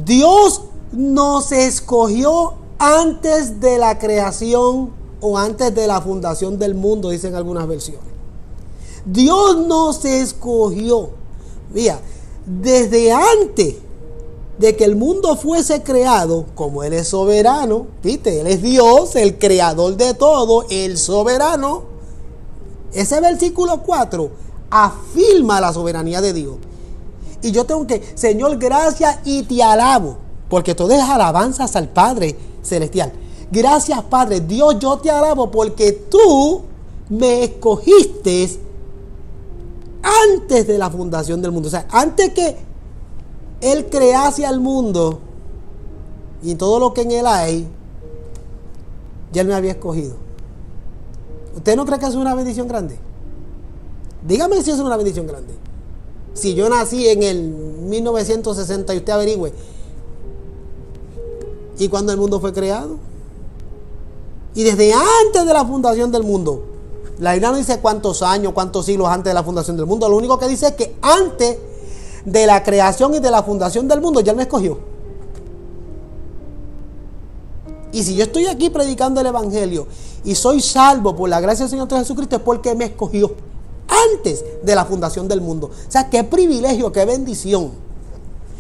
Dios nos escogió antes de la creación o antes de la fundación del mundo, dicen algunas versiones. Dios nos escogió. Mira, desde antes de que el mundo fuese creado, como Él es soberano, ¿viste? Él es Dios, el creador de todo, el soberano. Ese versículo 4 afirma la soberanía de Dios. Y yo tengo que, Señor, gracias y te alabo, porque todo es alabanzas al Padre Celestial. Gracias, Padre. Dios, yo te alabo porque tú me escogiste antes de la fundación del mundo. O sea, antes que Él crease al mundo y todo lo que en Él hay, ya Él me había escogido. ¿Usted no cree que es una bendición grande? Dígame si es una bendición grande. Si yo nací en el 1960 y usted averigüe, ¿y cuándo el mundo fue creado? Y desde antes de la fundación del mundo. La Biblia no dice cuántos años, cuántos siglos antes de la fundación del mundo. Lo único que dice es que antes de la creación y de la fundación del mundo ya Él me escogió. Y si yo estoy aquí predicando el Evangelio y soy salvo por la gracia del Señor Jesucristo, es porque me escogió antes de la fundación del mundo. O sea, qué privilegio, qué bendición.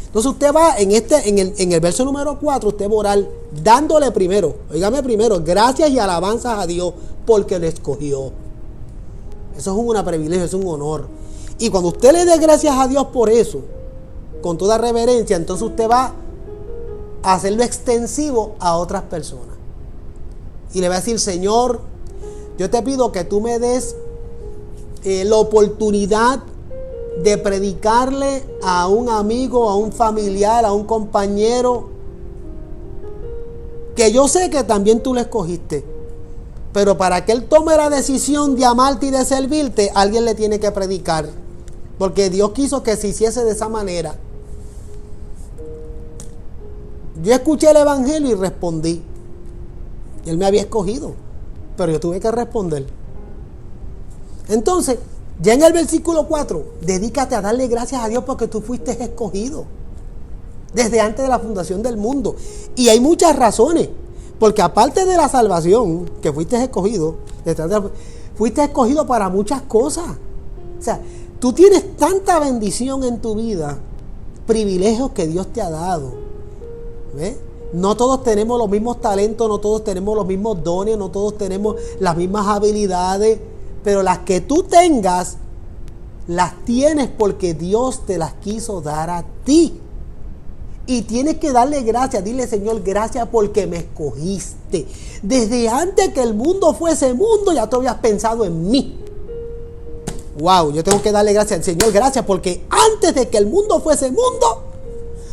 Entonces usted va en el verso número 4, usted va a orar dándole primero, oígame primero, gracias y alabanzas a Dios porque le escogió. Eso es un privilegio, es un honor. Y cuando usted le dé gracias a Dios por eso, con toda reverencia, entonces usted va a hacerlo extensivo a otras personas. Y le va a decir, Señor, yo te pido que tú me des la oportunidad de predicarle a un amigo, a un familiar, a un compañero, que yo sé que también tú lo escogiste. Pero para que Él tome la decisión de amarte y de servirte, alguien le tiene que predicar. Porque Dios quiso que se hiciese de esa manera. Yo escuché el evangelio y respondí. Él me había escogido, pero yo tuve que responder. Entonces, ya en el versículo 4, dedícate a darle gracias a Dios porque tú fuiste escogido desde antes de la fundación del mundo. Y hay muchas razones, porque aparte de la salvación, que fuiste escogido, fuiste escogido para muchas cosas. O sea, tú tienes tanta bendición en tu vida, privilegios que Dios te ha dado. ¿Ves? No todos tenemos los mismos talentos, no todos tenemos los mismos dones, no todos tenemos las mismas habilidades, pero las que tú tengas, las tienes porque Dios te las quiso dar a ti. Y tienes que darle gracias, dile: Señor, gracias porque me escogiste. Desde antes que el mundo fuese mundo, ya tú habías pensado en mí. Wow, yo tengo que darle gracias al Señor, gracias porque antes de que el mundo fuese mundo,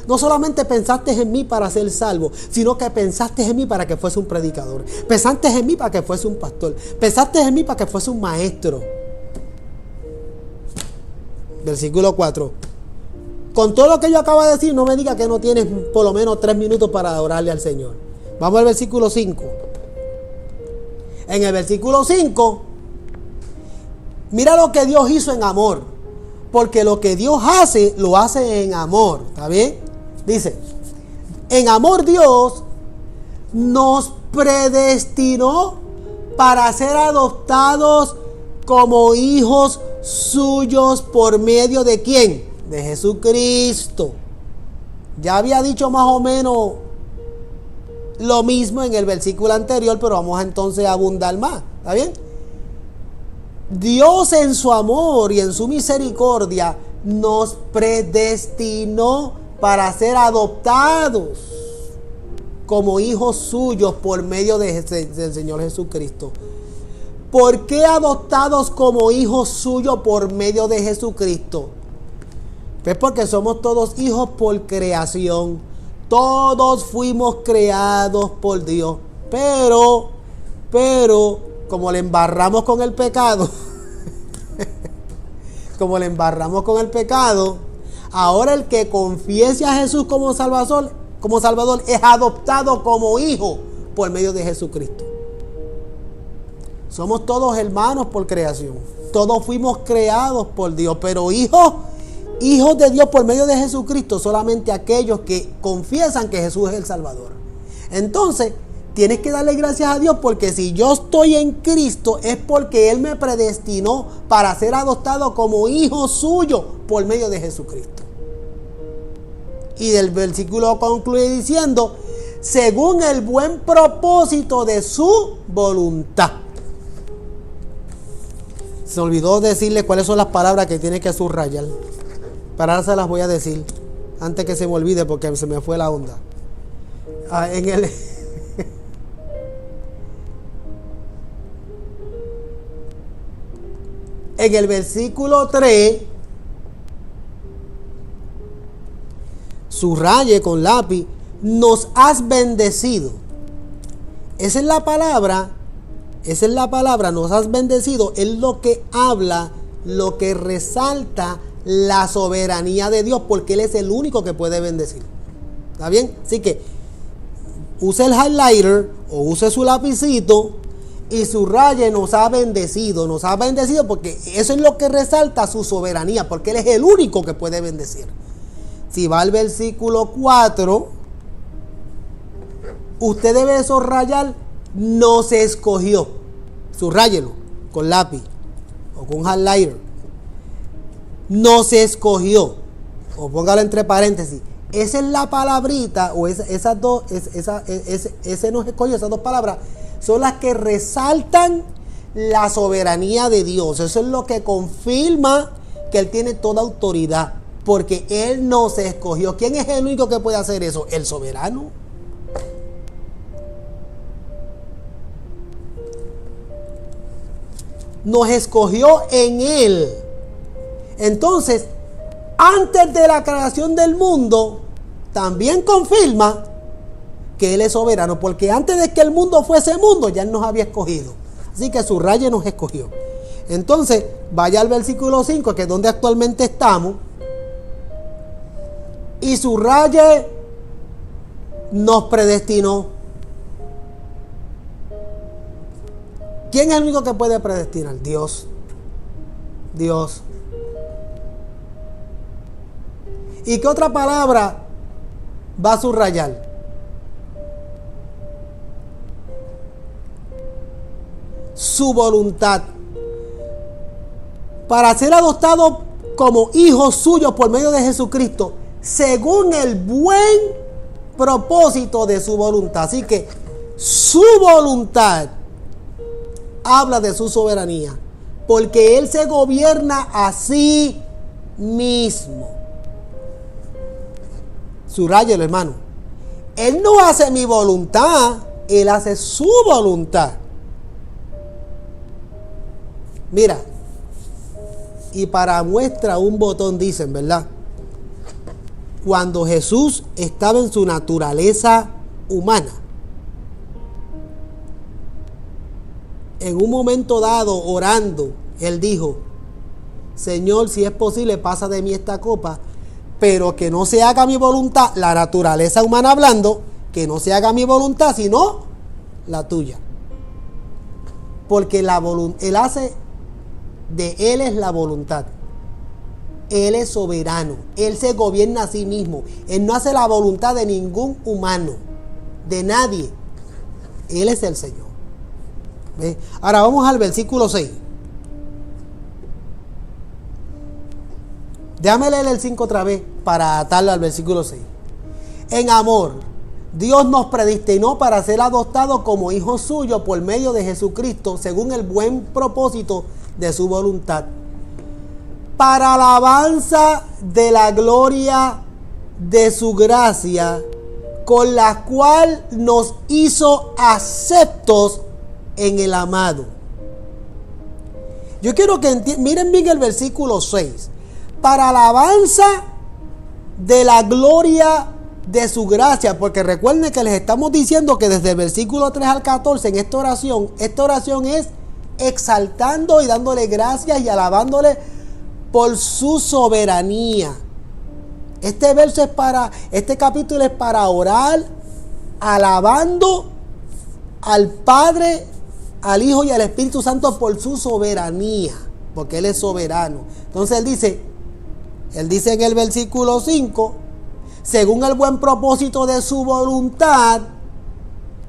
no solamente pensaste en mí para ser salvo, sino que pensaste en mí para que fuese un predicador. Pensaste en mí para que fuese un pastor. Pensaste en mí para que fuese un maestro. Versículo 4. Con todo lo que yo acabo de decir, no me diga que no tienes por lo menos 3 minutos para adorarle al Señor. Vamos al versículo 5. En el versículo 5, mira lo que Dios hizo en amor. Porque lo que Dios hace, lo hace en amor. ¿Está bien? Dice: en amor Dios nos predestinó para ser adoptados como hijos suyos por medio de ¿quién? De Jesucristo. Ya había dicho más o menos lo mismo en el versículo anterior, pero vamos entonces a abundar más. ¿Está bien? Dios en su amor y en su misericordia nos predestinó para ser adoptados como hijos suyos por medio del Señor Jesucristo. ¿Por qué adoptados como hijos suyos por medio de Jesucristo? Pues porque somos todos hijos por creación. Todos fuimos creados por Dios. Pero, como le embarramos con el pecado, ahora el que confiese a Jesús como Salvador es adoptado como hijo por medio de Jesucristo. Somos todos hermanos por creación. Todos fuimos creados por Dios, pero hijos de Dios por medio de Jesucristo solamente aquellos que confiesan que Jesús es el Salvador. Entonces, tienes que darle gracias a Dios porque si yo estoy en Cristo es porque Él me predestinó para ser adoptado como hijo suyo por medio de Jesucristo. Y del versículo concluye diciendo: según el buen propósito de su voluntad. Se olvidó decirle cuáles son las palabras que tiene que subrayar. Para ahora se las voy a decir antes que se me olvide porque se me fue la onda. En el versículo 3, subraye con lápiz: nos has bendecido. Esa es la palabra, nos has bendecido. Es lo que habla, lo que resalta la soberanía de Dios, porque Él es el único que puede bendecir. ¿Está bien? Así que use el highlighter o use su lapicito y subraye: nos ha bendecido porque eso es lo que resalta su soberanía, porque Él es el único que puede bendecir. Si va al versículo 4, usted debe subrayar: nos escogió. Subráyelo con lápiz o con highlighter. Nos escogió, o póngalo entre paréntesis. Esa es la palabrita, o ese nos escogió, esas dos palabras son las que resaltan la soberanía de Dios. Eso es lo que confirma que Él tiene toda autoridad, porque Él nos escogió. ¿Quién es el único que puede hacer eso? El soberano. Nos escogió en Él. Entonces, antes de la creación del mundo, también confirma que Él es soberano, porque antes de que el mundo fuese mundo, ya Él nos había escogido. Así que subraye, nos escogió. Entonces, vaya al versículo 5, que es donde actualmente estamos, y subraye, nos predestinó. ¿Quién es el único que puede predestinar? Dios. Dios. ¿Y qué otra palabra va a subrayar? Su voluntad. Para ser adoptado como hijos suyos por medio de Jesucristo, según el buen propósito de su voluntad. Así que su voluntad habla de su soberanía, porque Él se gobierna a sí mismo. Subrayelo, hermano. Él no hace mi voluntad, Él hace su voluntad. Mira, y para muestra un botón dicen, ¿verdad? Cuando Jesús estaba en su naturaleza humana, en un momento dado, orando, Él dijo: Señor, si es posible, pasa de mí esta copa, pero que no se haga mi voluntad, la naturaleza humana hablando, que no se haga mi voluntad, sino la tuya. Porque Él hace, de Él es la voluntad. Él es soberano. Él se gobierna a sí mismo. Él no hace la voluntad de ningún humano, de nadie. Él es el Señor. ¿Ve? Ahora vamos al versículo 6. Déjame leer el 5 otra vez para atarlo al versículo 6. En amor, Dios nos predestinó para ser adoptados como hijos suyos por medio de Jesucristo, según el buen propósito de su voluntad, para alabanza de la gloria de su gracia, con la cual nos hizo aceptos en el amado. Yo quiero que miren bien el versículo 6. Para alabanza de la gloria de su gracia, porque recuerden que les estamos diciendo que desde el versículo 3 al 14 en esta oración es exaltando y dándole gracias y alabándole por su soberanía. Este capítulo es para orar, alabando al Padre, al Hijo y al Espíritu Santo por su soberanía, porque Él es soberano. Entonces Él dice en el versículo 5, según el buen propósito de su voluntad.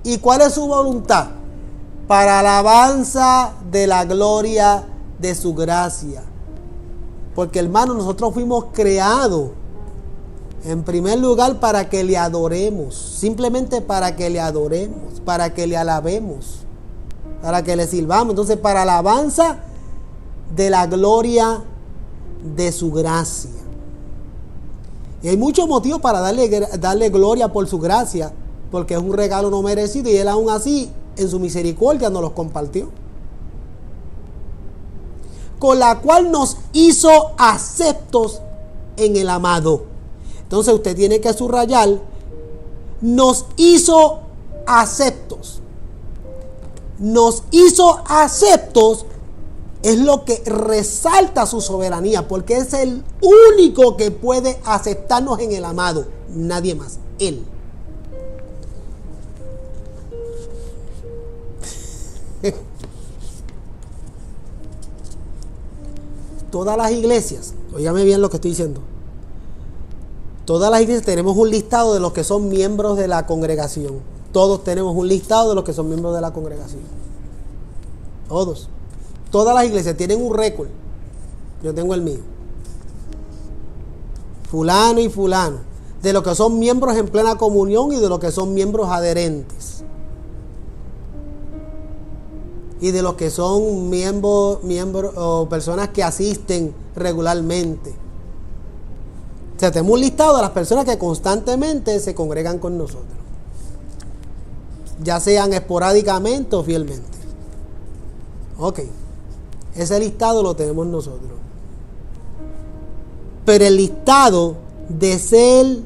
¿Y cuál es su voluntad? Para alabanza de la gloria de su gracia. Porque, hermano, nosotros fuimos creados en primer lugar para que le adoremos, simplemente para que le adoremos, para que le alabemos, para que le sirvamos. Entonces, para alabanza de la gloria de su gracia. Y hay muchos motivos para darle gloria por su gracia, porque es un regalo no merecido y Él aún así en su misericordia nos los compartió, con la cual nos hizo aceptos en el amado. Entonces usted tiene que subrayar: nos hizo aceptos. Nos hizo aceptos es lo que resalta su soberanía, porque es el único que puede aceptarnos en el amado, nadie más, Él. Todas las iglesias, óigame bien lo que estoy diciendo, todas las iglesias tenemos un listado de los que son miembros de la congregación. Todos tenemos un listado de los que son miembros de la congregación. Todos. Todas las iglesias tienen un récord. Yo tengo el mío. Fulano y fulano. De los que son miembros en plena comunión y de los que son miembros adherentes. Y de los que son miembros o personas que asisten regularmente. O sea, tenemos un listado de las personas que constantemente se congregan con nosotros, ya sean esporádicamente o fielmente. Ok, ese listado lo tenemos nosotros. Pero el listado de ser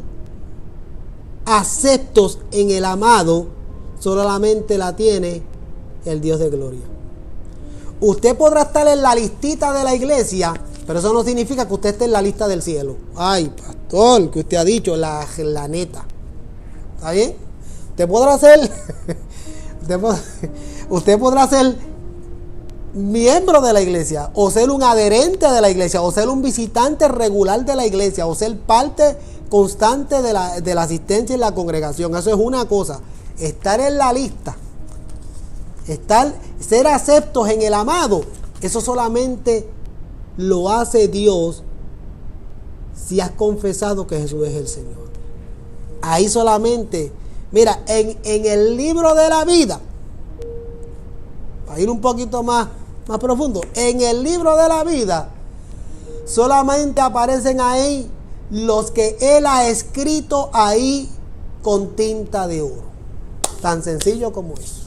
aceptos en el amado solamente la tiene el Dios de gloria. Usted podrá estar en la listita de la iglesia, pero eso no significa que usted esté en la lista del cielo. Ay, pastor, que usted ha dicho, la neta. ¿Está bien? Usted podrá ser usted podrá ser miembro de la iglesia, o ser un adherente de la iglesia, o ser un visitante regular de la iglesia, o ser parte constante de la asistencia en la congregación. Eso es una cosa. Estar en la lista, ser aceptos en el amado, eso solamente lo hace Dios si has confesado que Jesús es el Señor. Ahí solamente, mira, en el libro de la vida, para ir un poquito más profundo, en el libro de la vida solamente aparecen ahí los que Él ha escrito ahí con tinta de oro. Tan sencillo como eso.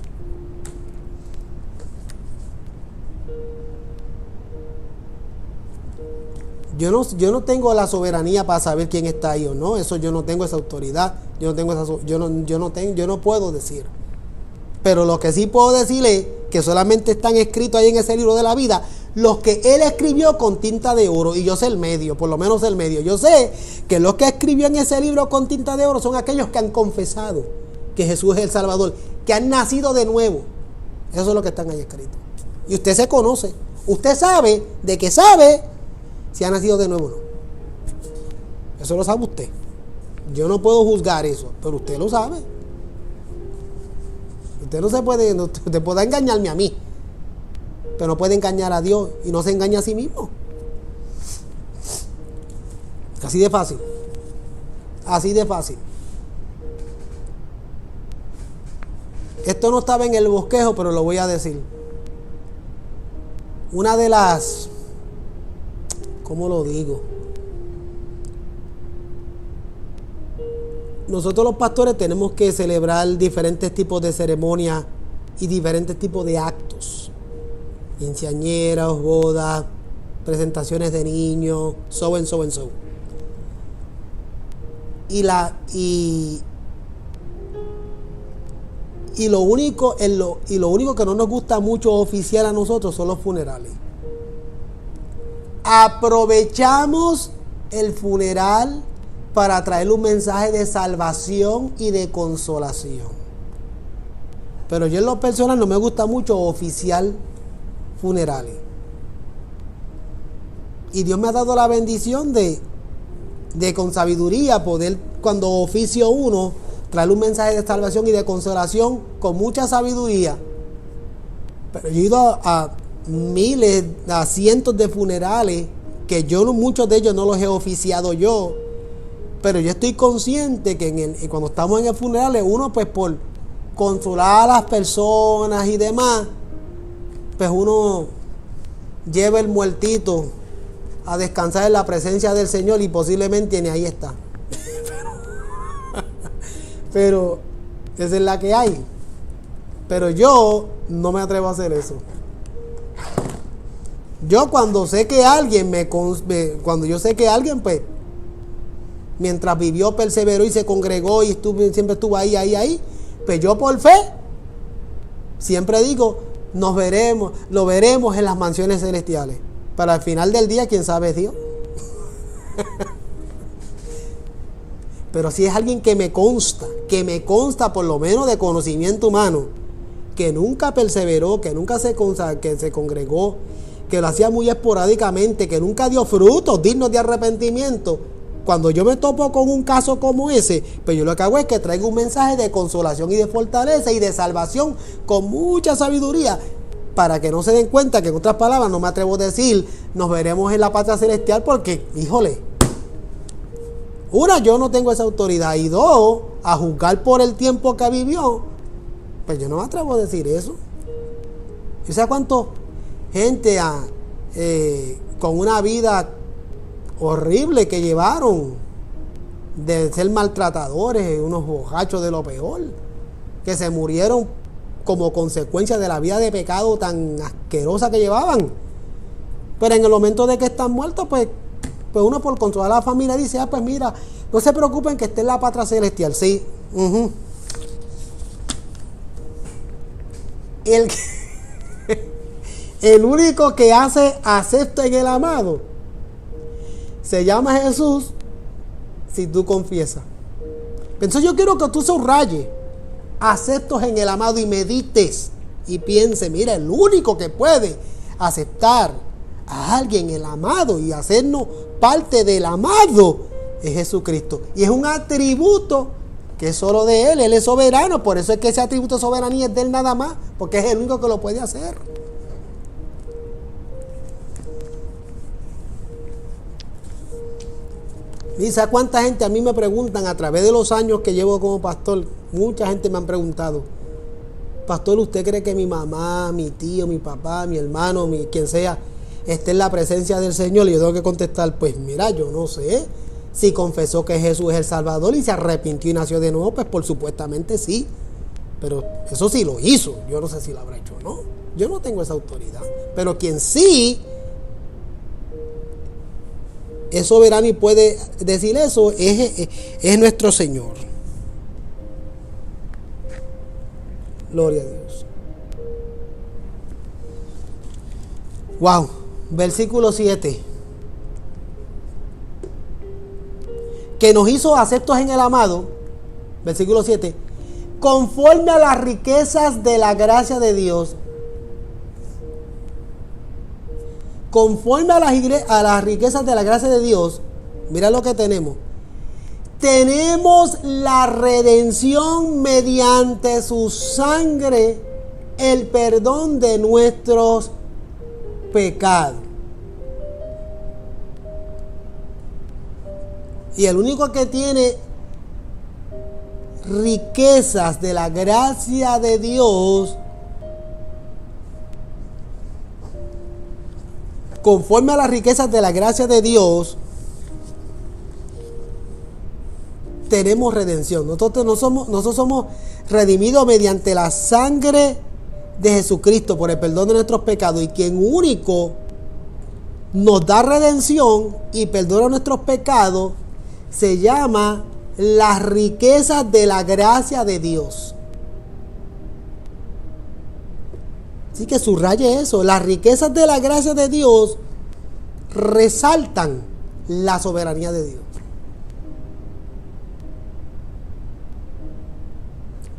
Yo no tengo la soberanía para saber quién está ahí o no. Eso yo no tengo esa autoridad. Yo no puedo decir. Pero lo que sí puedo decir es que solamente están escritos ahí en ese libro de la vida los que Él escribió con tinta de oro. Y yo sé el medio, por lo menos el medio. Yo sé que los que escribió en ese libro con tinta de oro son aquellos que han confesado que Jesús es el Salvador, que han nacido de nuevo. Eso es lo que están ahí escritos. Y usted se conoce. Usted sabe de que sabe si ha nacido de nuevo o no. Eso lo sabe usted. Yo no puedo juzgar eso, pero usted lo sabe. Usted usted puede engañarme a mí, pero no puede engañar a Dios, y no se engaña a sí mismo. Así de fácil. Así de fácil. Esto no estaba en el bosquejo, pero lo voy a decir. Una de las... ¿Cómo lo digo? Nosotros los pastores tenemos que celebrar diferentes tipos de ceremonias y diferentes tipos de actos. Quinceañeras, bodas, presentaciones de niños, so and so. Y lo único que no nos gusta mucho oficiar a nosotros son los funerales. Aprovechamos el funeral para traer un mensaje de salvación y de consolación. Pero yo en lo personal no me gusta mucho oficiar funerales. Y Dios me ha dado la bendición de con sabiduría poder, cuando oficio uno, traer un mensaje de salvación y de consolación con mucha sabiduría. Pero yo he ido a miles, a cientos de funerales que muchos de ellos no los he oficiado yo, pero yo estoy consciente que cuando estamos en el funeral, uno pues por consolar a las personas y demás, pues uno lleva el muertito a descansar en la presencia del Señor y posiblemente ni ahí está. Pero esa es la que hay. Pero yo no me atrevo a hacer eso. Yo cuando sé que alguien pues mientras vivió, perseveró y se congregó y siempre estuvo ahí, pues yo por fe siempre digo, lo veremos en las mansiones celestiales. Para el final del día, ¿quién sabe es Dios? Pero si es alguien que me consta por lo menos de conocimiento humano, que nunca perseveró, que nunca se congregó, que lo hacía muy esporádicamente, que nunca dio frutos dignos de arrepentimiento. Cuando yo me topo con un caso como ese, pues yo lo que hago es que traigo un mensaje de consolación y de fortaleza y de salvación con mucha sabiduría, para que no se den cuenta que, en otras palabras, no me atrevo a decir nos veremos en la patria celestial, porque, híjole, una, yo no tengo esa autoridad, y dos, a juzgar por el tiempo que vivió, pues yo no me atrevo a decir eso. ¿Y sabes cuánto gente con una vida horrible que llevaron, de ser maltratadores, unos borrachos de lo peor, que se murieron como consecuencia de la vida de pecado tan asquerosa que llevaban? Pero en el momento de que están muertos, pues pues uno por controlar a la familia dice, pues mira, no se preocupen que esté en la patria celestial. Sí. El único que hace acepto en el amado se llama Jesús si tú confiesas. Entonces yo quiero que tú subrayes aceptos en el amado y medites y piense, mira, el único que puede aceptar a alguien el amado y hacernos parte del amado es Jesucristo. Y es un atributo que es solo de Él. Él es soberano, por eso es que ese atributo de soberanía es de Él nada más, porque es el único que lo puede hacer. ¿Y sabes cuánta gente a mí me preguntan a través de los años que llevo como pastor? Mucha gente me han preguntado, pastor, ¿usted cree que mi mamá, mi tío, mi papá, mi hermano, quien sea, esté en la presencia del Señor? Y yo tengo que contestar, pues mira, yo no sé. Si confesó que Jesús es el Salvador y se arrepintió y nació de nuevo, pues por supuestamente sí. Pero eso sí lo hizo. Yo no sé si lo habrá hecho o no. Yo no tengo esa autoridad. Pero quien sí es soberano y puede decir eso es nuestro Señor. Gloria a Dios. Wow. Versículo 7. Que nos hizo aceptos en el amado. Versículo 7. Conforme a las riquezas de la gracia de Dios. Conforme a las riquezas de la gracia de Dios. Mira lo que tenemos. Tenemos la redención mediante su sangre, el perdón de nuestros pecados. Y el único que tiene riquezas de la gracia de Dios, conforme a las riquezas de la gracia de Dios, tenemos redención. Nosotros somos redimidos mediante la sangre de Jesucristo por el perdón de nuestros pecados, y quien único nos da redención y perdona nuestros pecados se llama las riquezas de la gracia de Dios. Así que subraye eso. Las riquezas de la gracia de Dios resaltan la soberanía de Dios.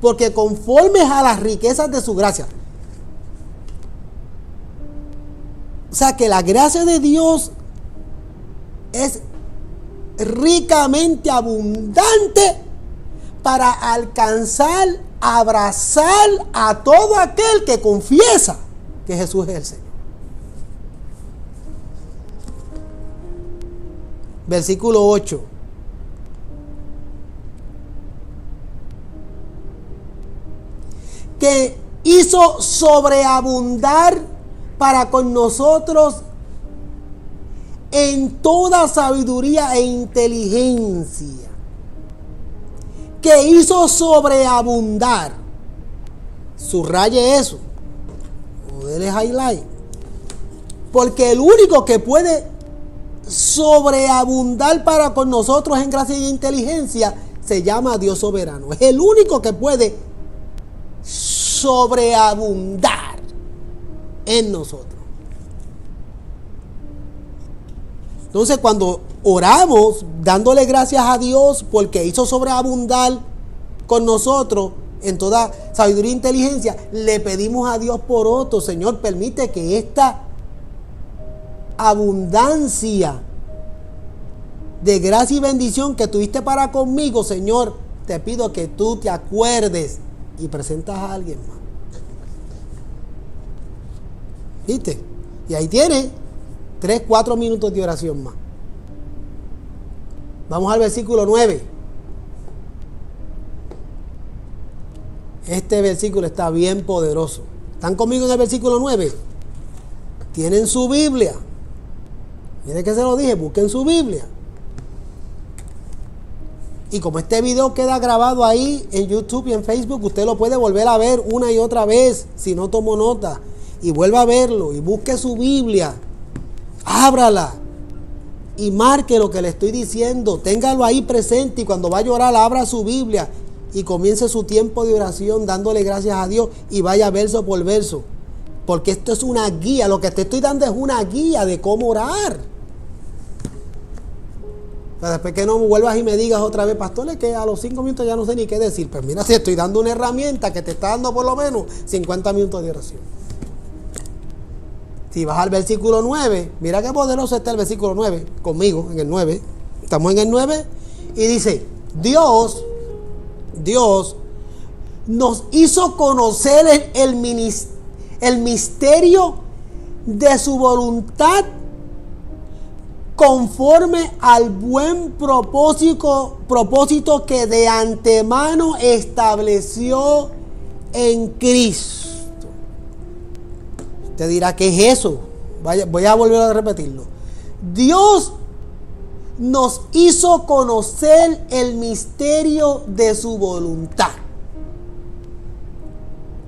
Porque conforme a las riquezas de su gracia. O sea que la gracia de Dios es ricamente abundante para alcanzar, abrazar a todo aquel que confiesa que Jesús es el Señor. Versículo 8. Que hizo sobreabundar para con nosotros en toda sabiduría e inteligencia. Que hizo sobreabundar. Subraye eso. O dele highlight. Porque el único que puede sobreabundar para con nosotros en gracia y inteligencia se llama Dios soberano. Es el único que puede sobreabundar en nosotros. Entonces, cuando oramos dándole gracias a Dios porque hizo sobreabundar con nosotros en toda sabiduría e inteligencia, le pedimos a Dios por otro. Señor, permite que esta abundancia de gracia y bendición que tuviste para conmigo, Señor, te pido que tú te acuerdes y presentas a alguien más. ¿Viste? Y ahí tiene 3-4 minutos de oración más. Vamos al versículo 9. Este versículo está bien poderoso. ¿Están conmigo en el versículo 9? Tienen su Biblia. Miren que se lo dije, busquen su Biblia. Y como este video queda grabado ahí en YouTube y en Facebook, usted lo puede volver a ver una y otra vez si no tomó nota. Y vuelva a verlo y busque su Biblia. Ábrala. y marque lo que le estoy diciendo. Téngalo ahí presente y cuando va a llorar, abra su Biblia y comience su tiempo de oración dándole gracias a Dios y vaya verso por verso. Porque esto es una guía. Lo que te estoy dando es una guía de cómo orar. Pero después que no vuelvas y me digas otra vez, pastor, es que a los 5 minutos ya no sé ni qué decir. Pues mira, si estoy dando una herramienta que te está dando por lo menos 50 minutos de oración. Si vas al versículo 9, mira qué poderoso está el versículo 9, conmigo en el 9. Estamos en el 9 y dice, Dios nos hizo conocer el misterio de su voluntad conforme al buen propósito que de antemano estableció en Cristo. Usted dirá, ¿qué es eso? Voy a volver a repetirlo. Dios nos hizo conocer el misterio de su voluntad.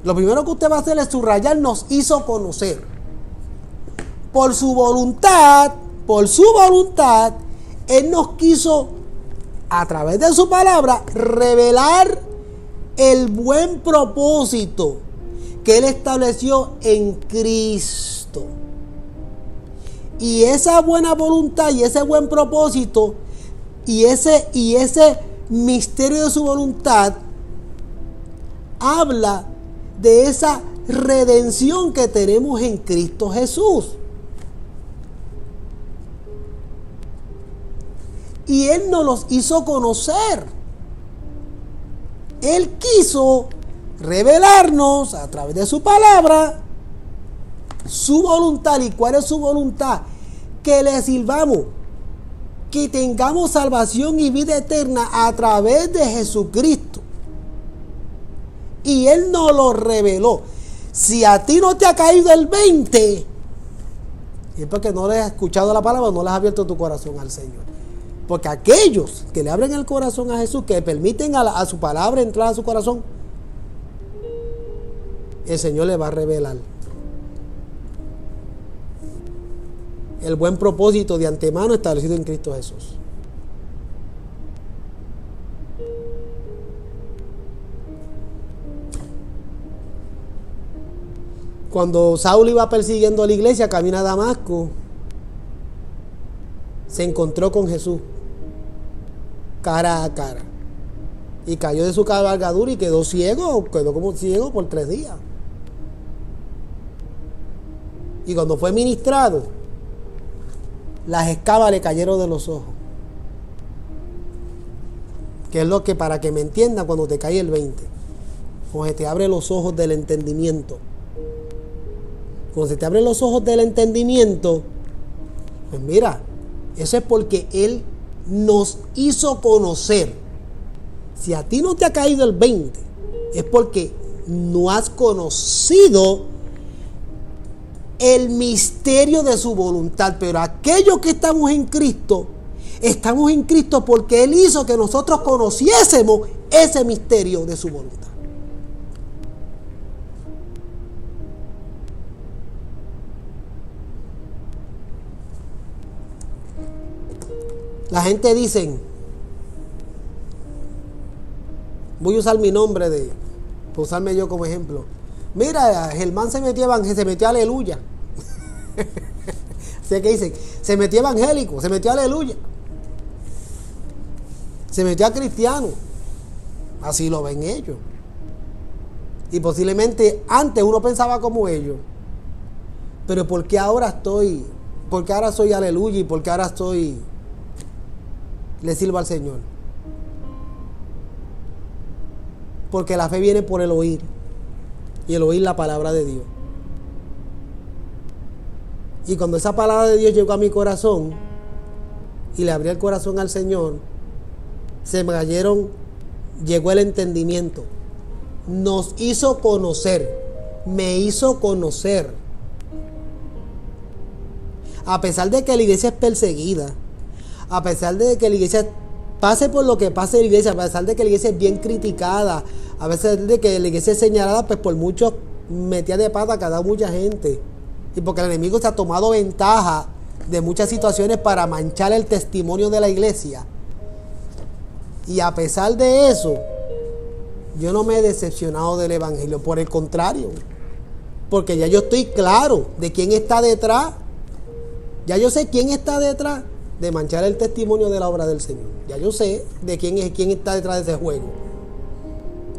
Lo primero que usted va a hacer es subrayar, nos hizo conocer. Por su voluntad, Él nos quiso, a través de su palabra, revelar el buen propósito que Él estableció en Cristo. Y esa buena voluntad y ese buen propósito y ese misterio de su voluntad habla de esa redención que tenemos en Cristo Jesús. Y Él nos los hizo conocer. Él quiso revelarnos a través de su palabra su voluntad. ¿Y cuál es su voluntad? Que le sirvamos, que tengamos salvación y vida eterna a través de Jesucristo. Y Él nos lo reveló. Si a ti no te ha caído el 20, es porque no le has escuchado la palabra, no le has abierto tu corazón al Señor. Porque aquellos que le abren el corazón a Jesús, que permiten a su palabra entrar a su corazón, el Señor le va a revelar el buen propósito de antemano establecido en Cristo Jesús. Cuando Saulo iba persiguiendo a la iglesia, camino a Damasco, se encontró con Jesús cara a cara y cayó de su cabalgadura y quedó como ciego por 3 días. Y cuando fue ministrado, las escamas le cayeron de los ojos. Que es lo que, para que me entienda, cuando te cae el 20, cuando se te abren los ojos del entendimiento. Cuando se te abren los ojos del entendimiento, pues mira, eso es porque Él nos hizo conocer. Si a ti no te ha caído el 20, es porque no has conocido el misterio de su voluntad. Pero aquellos que estamos en Cristo porque Él hizo que nosotros conociésemos ese misterio de su voluntad. La gente dice, voy a usar mi nombre por usarme yo como ejemplo. Mira, Germán se metió a aleluya. ¿Sí que dicen? Se metió evangélico, se metió a aleluya. Se metió a cristiano. Así lo ven ellos. Y posiblemente antes uno pensaba como ellos. Pero ¿por qué ahora soy aleluya y por qué ahora le sirvo al Señor? Porque la fe viene por el oír, y el oír la palabra de Dios. Y cuando esa palabra de Dios llegó a mi corazón y le abrí el corazón al Señor, llegó el entendimiento. Nos hizo conocer, me hizo conocer. A pesar de que la iglesia es perseguida, a pesar de que la iglesia pase por lo que pase en la iglesia, a pesar de que la iglesia es bien criticada, a pesar de que la iglesia es señalada pues por muchos metidas de pata que ha dado mucha gente, y porque el enemigo se ha tomado ventaja de muchas situaciones para manchar el testimonio de la iglesia. Y a pesar de eso, yo no me he decepcionado del evangelio, por el contrario, porque ya yo estoy claro de quién está detrás. Ya yo sé quién está detrás de manchar el testimonio de la obra del Señor. Ya yo sé de quién está detrás de ese juego.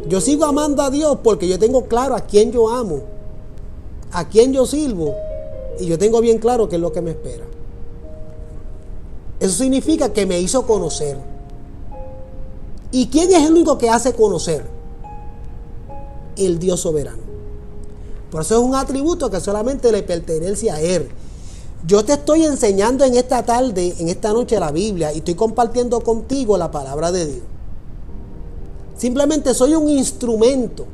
Yo sigo amando a Dios porque yo tengo claro a quién yo amo, a quién yo sirvo, y yo tengo bien claro qué es lo que me espera. Eso significa que me hizo conocer. ¿Y quién es el único que hace conocer? El Dios soberano. Por eso es un atributo que solamente le pertenece a Él. Yo te estoy enseñando en esta tarde, en esta noche, la Biblia, y estoy compartiendo contigo la palabra de Dios. Simplemente soy un instrumento.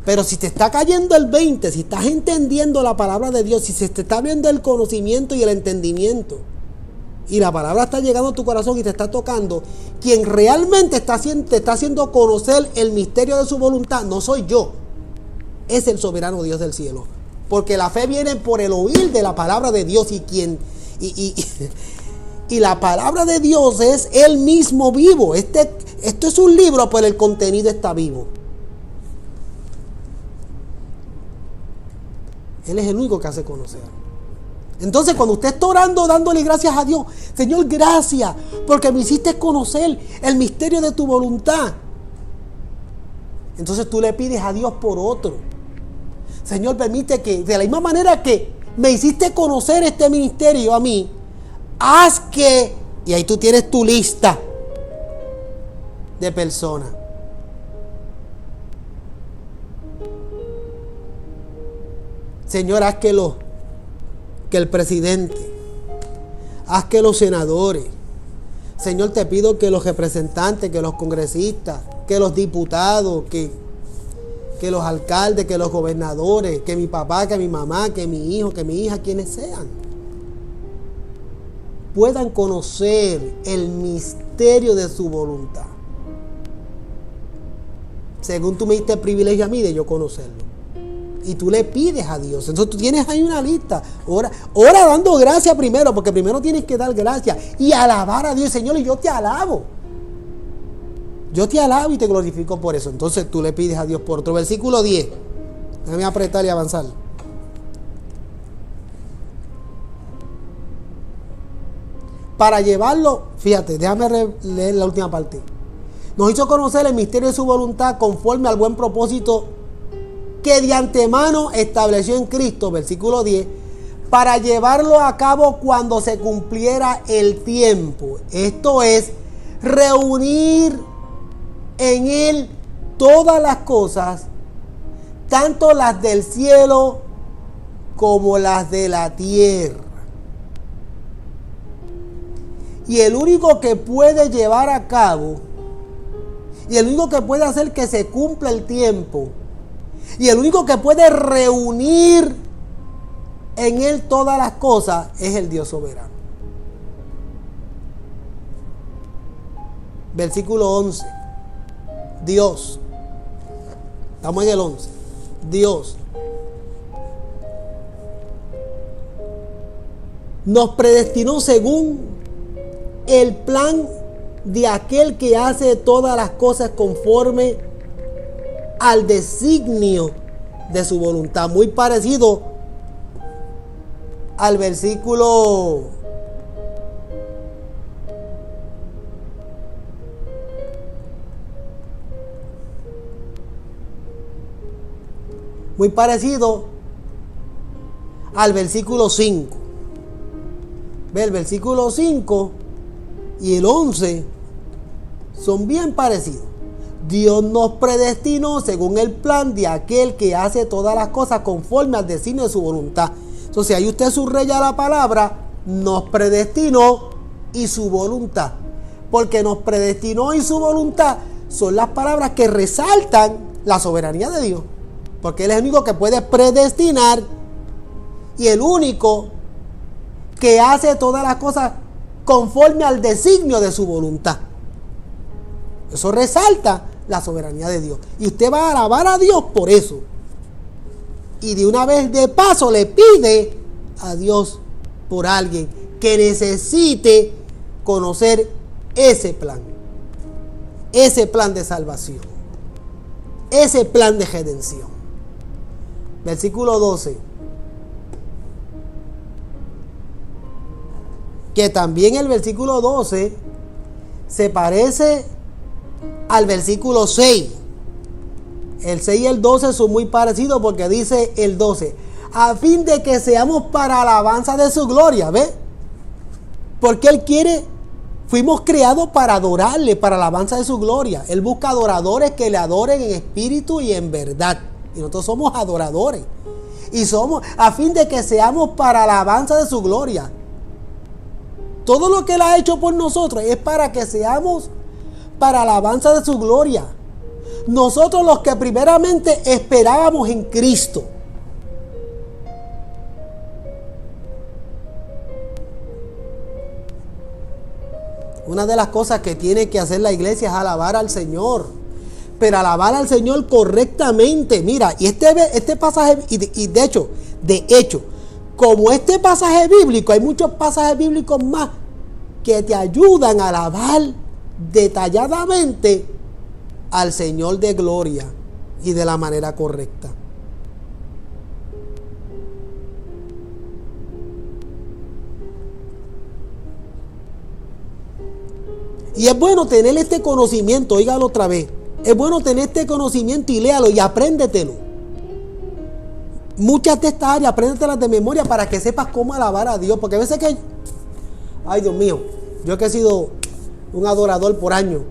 Pero si te está cayendo el 20, si estás entendiendo la palabra de Dios, si se te está viendo el conocimiento y el entendimiento, y la palabra está llegando a tu corazón y te está tocando, quien realmente te está haciendo conocer el misterio de su voluntad, no soy yo, es el soberano Dios del cielo. Porque la fe viene por el oír de la palabra de Dios, y la palabra de Dios es Él mismo vivo. Esto es un libro, pero el contenido está vivo. Él es el único que hace conocer. Entonces, cuando usted está orando, dándole gracias a Dios, Señor, gracias, porque me hiciste conocer el misterio de tu voluntad. Entonces tú le pides a Dios por otro. Señor, permite que, de la misma manera que me hiciste conocer este ministerio a mí, haz que, y ahí tú tienes tu lista de personas. Señor, haz que el presidente, haz que los senadores, Señor, te pido que los representantes, que los congresistas, que los diputados, que los alcaldes, que los gobernadores, que mi papá, que mi mamá, que mi hijo, que mi hija, quienes sean, puedan conocer el misterio de su voluntad. Según tú me diste el privilegio a mí de yo conocerlo. Y tú le pides a Dios. Entonces tú tienes ahí una lista. Ora dando gracias primero, porque primero tienes que dar gracias y alabar a Dios. Señor, y yo te alabo. Yo te alabo y te glorifico por eso. Entonces tú le pides a Dios por otro. Versículo 10. Déjame apretar y avanzar. Para llevarlo, fíjate, déjame leer la última parte. Nos hizo conocer el misterio de su voluntad conforme al buen propósito que de antemano estableció en Cristo, versículo 10, para llevarlo a cabo cuando se cumpliera el tiempo. Esto es, reunir en Él todas las cosas, tanto las del cielo como las de la tierra. Y el único que puede llevar a cabo, y el único que puede hacer que se cumpla el tiempo, y el único que puede reunir en Él todas las cosas, es el Dios soberano. Versículo 11. Dios. Estamos en el 11. Dios nos predestinó según el plan de aquel que hace todas las cosas conforme al designio de su voluntad. Muy parecido al versículo muy parecido al versículo 5. Ve, el versículo 5 y el 11 son bien parecidos. Dios nos predestinó según el plan de aquel que hace todas las cosas conforme al designio de su voluntad. Entonces ahí usted subraya la palabra nos predestinó y su voluntad, porque nos predestinó y su voluntad son las palabras que resaltan la soberanía de Dios, porque Él es el único que puede predestinar y el único que hace todas las cosas conforme al designio de su voluntad. Eso resalta la soberanía de Dios. Y usted va a alabar a Dios por eso. Y de una vez de paso le pide a Dios por alguien que necesite conocer ese plan de salvación, ese plan de redención. Versículo 12. Que también el versículo 12 se parece al versículo 6. El 6 y el 12 son muy parecidos porque dice el 12, a fin de que seamos para alabanza de su gloria, ¿ves? Porque Él quiere, fuimos creados para adorarle, para alabanza de su gloria. Él busca adoradores que le adoren en espíritu y en verdad. Y nosotros somos adoradores. Y somos, a fin de que seamos para alabanza de su gloria. Todo lo que Él ha hecho por nosotros es para que seamos para alabanza de su gloria. Nosotros los que primeramente esperábamos en Cristo. Una de las cosas que tiene que hacer la iglesia es alabar al Señor. Pero alabar al Señor correctamente. Mira, y este pasaje, y de hecho, como este pasaje bíblico, hay muchos pasajes bíblicos más que te ayudan a alabar detalladamente al Señor de gloria y de la manera correcta. Y es bueno tener este conocimiento, oígalo otra vez. Es bueno tener este conocimiento y léalo y apréndetelo. Muchas de estas áreas, apréndetelas de memoria para que sepas cómo alabar a Dios. Porque a veces que, ay Dios mío, yo que he sido un adorador por años,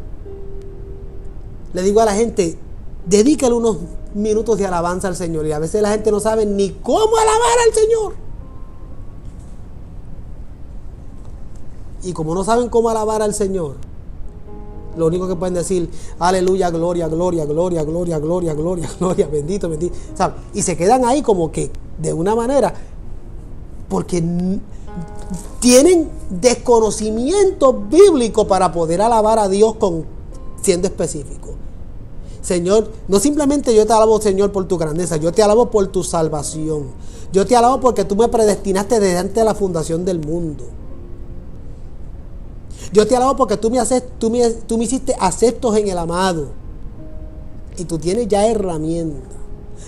le digo a la gente, dedícale unos minutos de alabanza al Señor. Y a veces la gente no sabe ni cómo alabar al Señor. Y como no saben cómo alabar al Señor, lo único que pueden decir, aleluya, gloria, gloria, gloria, gloria, gloria, gloria, gloria, bendito, bendito, ¿sabes? Y se quedan ahí como que de una manera, porque tienen desconocimiento bíblico para poder alabar a Dios siendo específico. Señor, no simplemente yo te alabo, Señor, por tu grandeza, yo te alabo por tu salvación. Yo te alabo porque tú me predestinaste desde antes de la fundación del mundo. Yo te alabo porque tú me hiciste aceptos en el amado. Y tú tienes ya herramientas.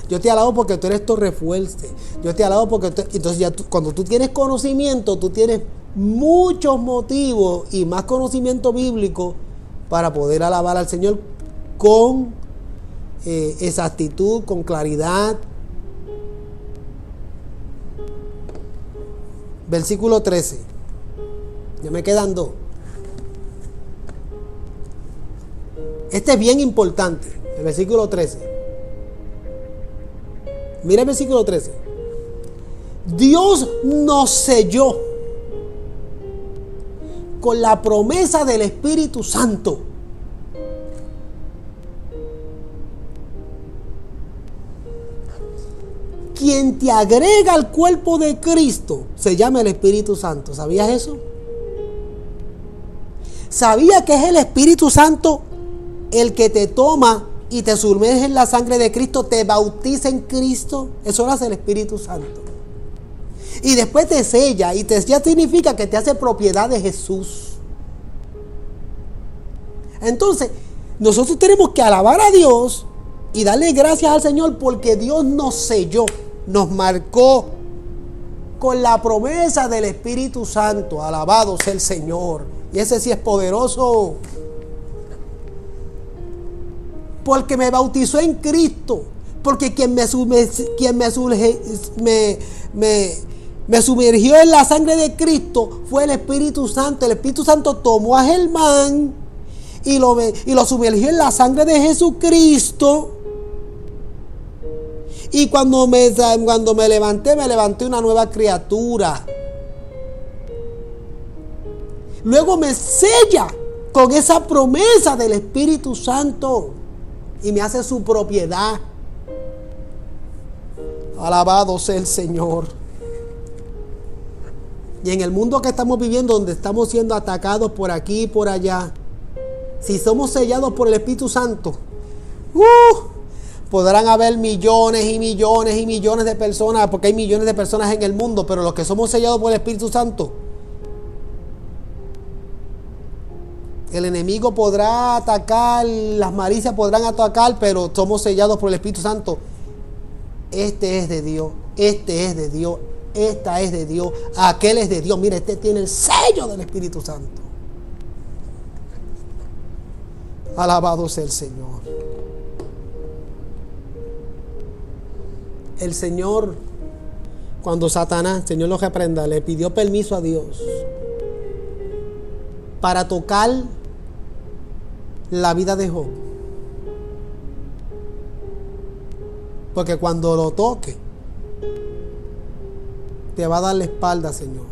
Yo te alabo porque tú eres torre fuerte. Yo te alabo porque entonces ya cuando tú tienes conocimiento, tú tienes muchos motivos y más conocimiento bíblico para poder alabar al Señor con exactitud, con claridad. Versículo 13. Ya me quedan dos. Este es bien importante, el versículo 13. Mira el versículo 13. Dios nos selló con la promesa del Espíritu Santo. Quien te agrega al cuerpo de Cristo se llama el Espíritu Santo. ¿Sabías eso? ¿Sabías que es el Espíritu Santo el que te toma y te sumerge en la sangre de Cristo, te bautiza en Cristo? Eso lo hace el Espíritu Santo. Y después te sella, y te sella significa que te hace propiedad de Jesús. Entonces, nosotros tenemos que alabar a Dios y darle gracias al Señor porque Dios nos selló, nos marcó con la promesa del Espíritu Santo. Alabado sea el Señor. Y ese sí es poderoso. Porque me bautizó en Cristo. Porque quien me sumergió en la sangre de Cristo fue el Espíritu Santo. El Espíritu Santo tomó a Germán y lo sumergió en la sangre de Jesucristo. Y cuando me levanté una nueva criatura. Luego me sella con esa promesa del Espíritu Santo. Y me hace su propiedad. Alabado sea el Señor. Y en el mundo que estamos viviendo, donde estamos siendo atacados por aquí y por allá, si somos sellados por el Espíritu Santo, Podrán haber millones y millones y millones de personas, porque hay millones de personas en el mundo, pero los que somos sellados por el Espíritu Santo, el enemigo podrá atacar, las malicias podrán atacar, pero somos sellados por el Espíritu Santo. Este es de Dios, este es de Dios, esta es de Dios, aquel es de Dios. Mira, este tiene el sello del Espíritu Santo. Alabado sea el Señor. El Señor, cuando Satanás, Señor lo reprenda, le pidió permiso a Dios para tocar la vida de Job, porque cuando lo toque te va a dar la espalda, Señor.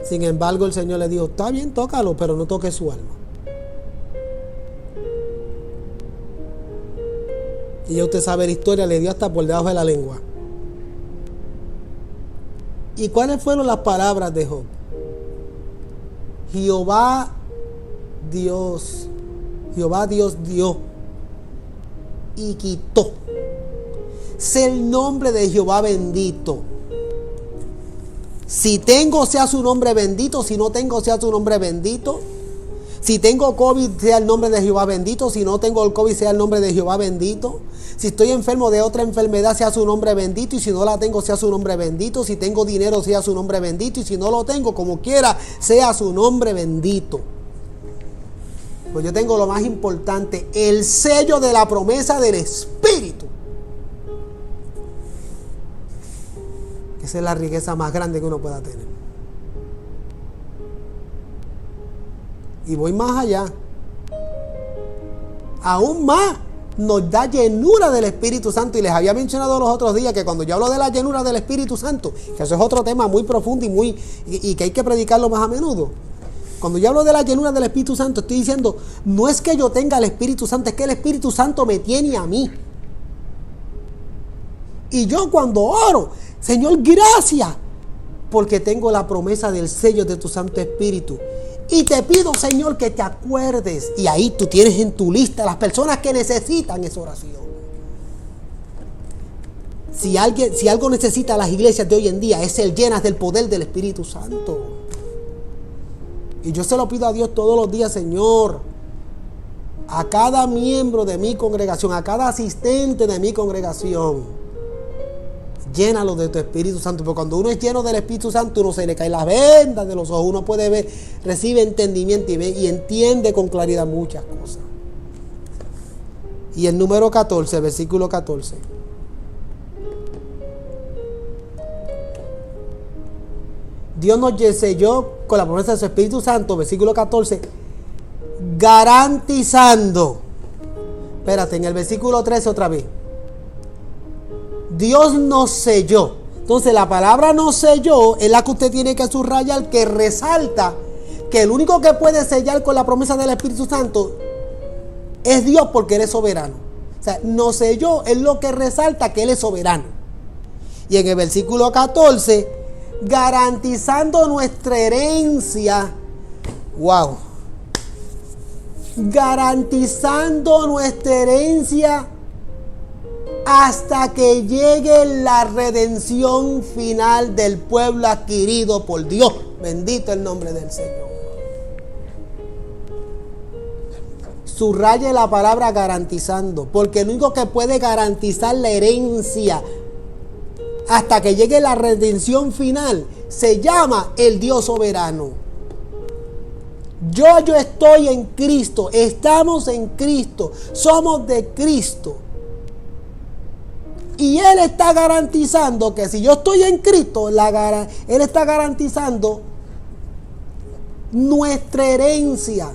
Sin embargo, el Señor le dijo: está bien, tócalo, pero no toques su alma. Y ya usted sabe la historia, le dio hasta por debajo de la lengua. ¿Y cuáles fueron las palabras de Job? Jehová Dios dio y quitó. Sea el nombre de Jehová bendito. Si tengo, sea su nombre bendito. Si no tengo, sea su nombre bendito. Si tengo COVID, sea el nombre de Jehová bendito. Si no tengo el COVID, sea el nombre de Jehová bendito. Si estoy enfermo de otra enfermedad, sea su nombre bendito. Y si no la tengo, sea su nombre bendito. Si tengo dinero, sea su nombre bendito. Y si no lo tengo, como quiera, sea su nombre bendito. Pues yo tengo lo más importante: el sello de la promesa del Espíritu. Esa es la riqueza más grande que uno pueda tener. Y voy más allá. Aún más nos da llenura del Espíritu Santo. Y les había mencionado los otros días que cuando yo hablo de la llenura del Espíritu Santo, que eso es otro tema muy profundo y que hay que predicarlo más a menudo. Cuando yo hablo de la llenura del Espíritu Santo, estoy diciendo, no es que yo tenga el Espíritu Santo, es que el Espíritu Santo me tiene a mí. Y yo cuando oro: Señor, gracias, porque tengo la promesa del sello de tu Santo Espíritu. Y te pido, Señor, que te acuerdes. Y ahí tú tienes en tu lista las personas que necesitan esa oración. Si algo necesita las iglesias de hoy en día, es ser llenas del poder del Espíritu Santo. Y yo se lo pido a Dios todos los días: Señor, a cada miembro de mi congregación, a cada asistente de mi congregación, llénalo de tu Espíritu Santo. Porque cuando uno es lleno del Espíritu Santo, uno se le caen las vendas de los ojos, uno puede ver, recibe entendimiento y entiende con claridad muchas cosas. Y el número 14, versículo 14. Dios nos selló con la promesa de su Espíritu Santo, versículo 14, garantizando. Espérate, en el versículo 13 otra vez. Dios nos selló. Entonces la palabra nos selló es la que usted tiene que subrayar, que resalta que el único que puede sellar con la promesa del Espíritu Santo es Dios, porque Él es soberano. O sea, nos selló es lo que resalta que Él es soberano. Y en el versículo 14, garantizando nuestra herencia. Wow. Garantizando nuestra herencia hasta que llegue la redención final del pueblo adquirido por Dios. Bendito el nombre del Señor. Subraye la palabra garantizando, porque el único que puede garantizar la herencia hasta que llegue la redención final se llama el Dios soberano. Yo estoy en Cristo, estamos en Cristo, somos de Cristo. Y Él está garantizando que si yo estoy en Cristo, Él está garantizando nuestra herencia.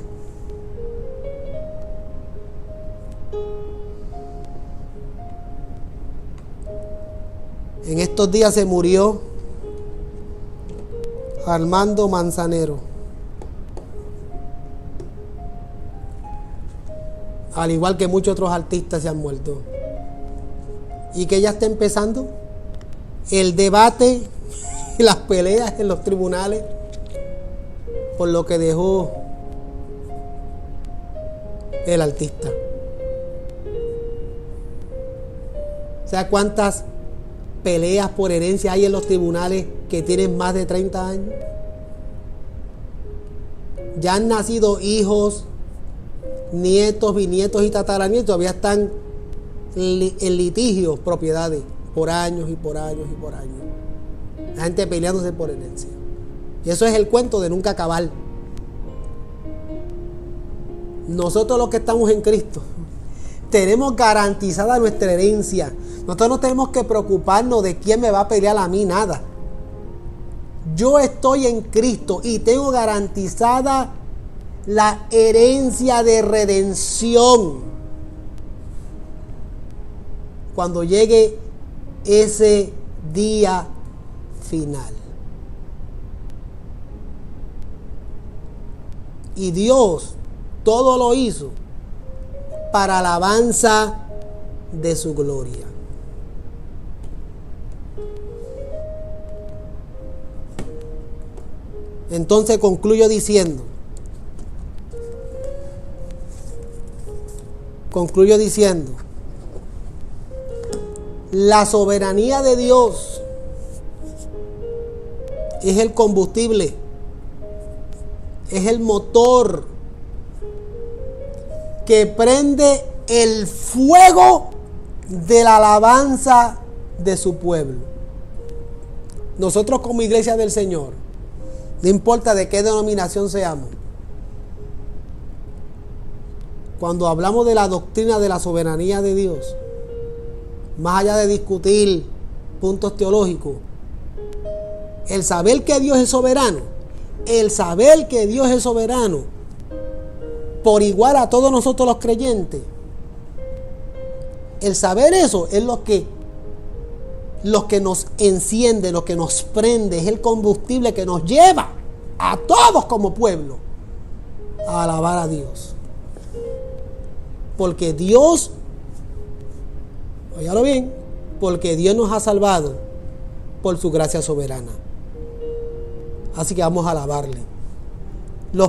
En estos días se murió Armando Manzanero. Al igual que muchos otros artistas se han muerto. Y que ya está empezando el debate y las peleas en los tribunales por lo que dejó el artista. ¿Sabe cuántas peleas por herencia hay en los tribunales que tienen más de 30 años? Ya han nacido hijos, nietos, bisnietos y tataranietos, todavía están en litigios, propiedades, por años y por años y por años. La gente peleándose por herencia. Y eso es el cuento de nunca acabar. Nosotros los que estamos en Cristo tenemos garantizada nuestra herencia. Nosotros no tenemos que preocuparnos de quién me va a pelear a mí, nada. Yo estoy en Cristo y tengo garantizada la herencia de redención. Cuando llegue ese día final. Y Dios todo lo hizo para alabanza de su gloria. Entonces concluyo diciendo, la soberanía de Dios es el combustible, es el motor que prende el fuego de la alabanza de su pueblo. Nosotros como iglesia del Señor, no importa de qué denominación seamos, cuando hablamos de la doctrina de la soberanía de Dios, más allá de discutir puntos teológicos, el saber que Dios es soberano, por igual a todos nosotros los creyentes, el saber eso es lo que nos enciende, lo que nos prende, es el combustible que nos lleva a todos como pueblo a alabar a Dios. Porque Dios, óyalo bien, porque Dios nos ha salvado por su gracia soberana. Así que vamos a alabarle.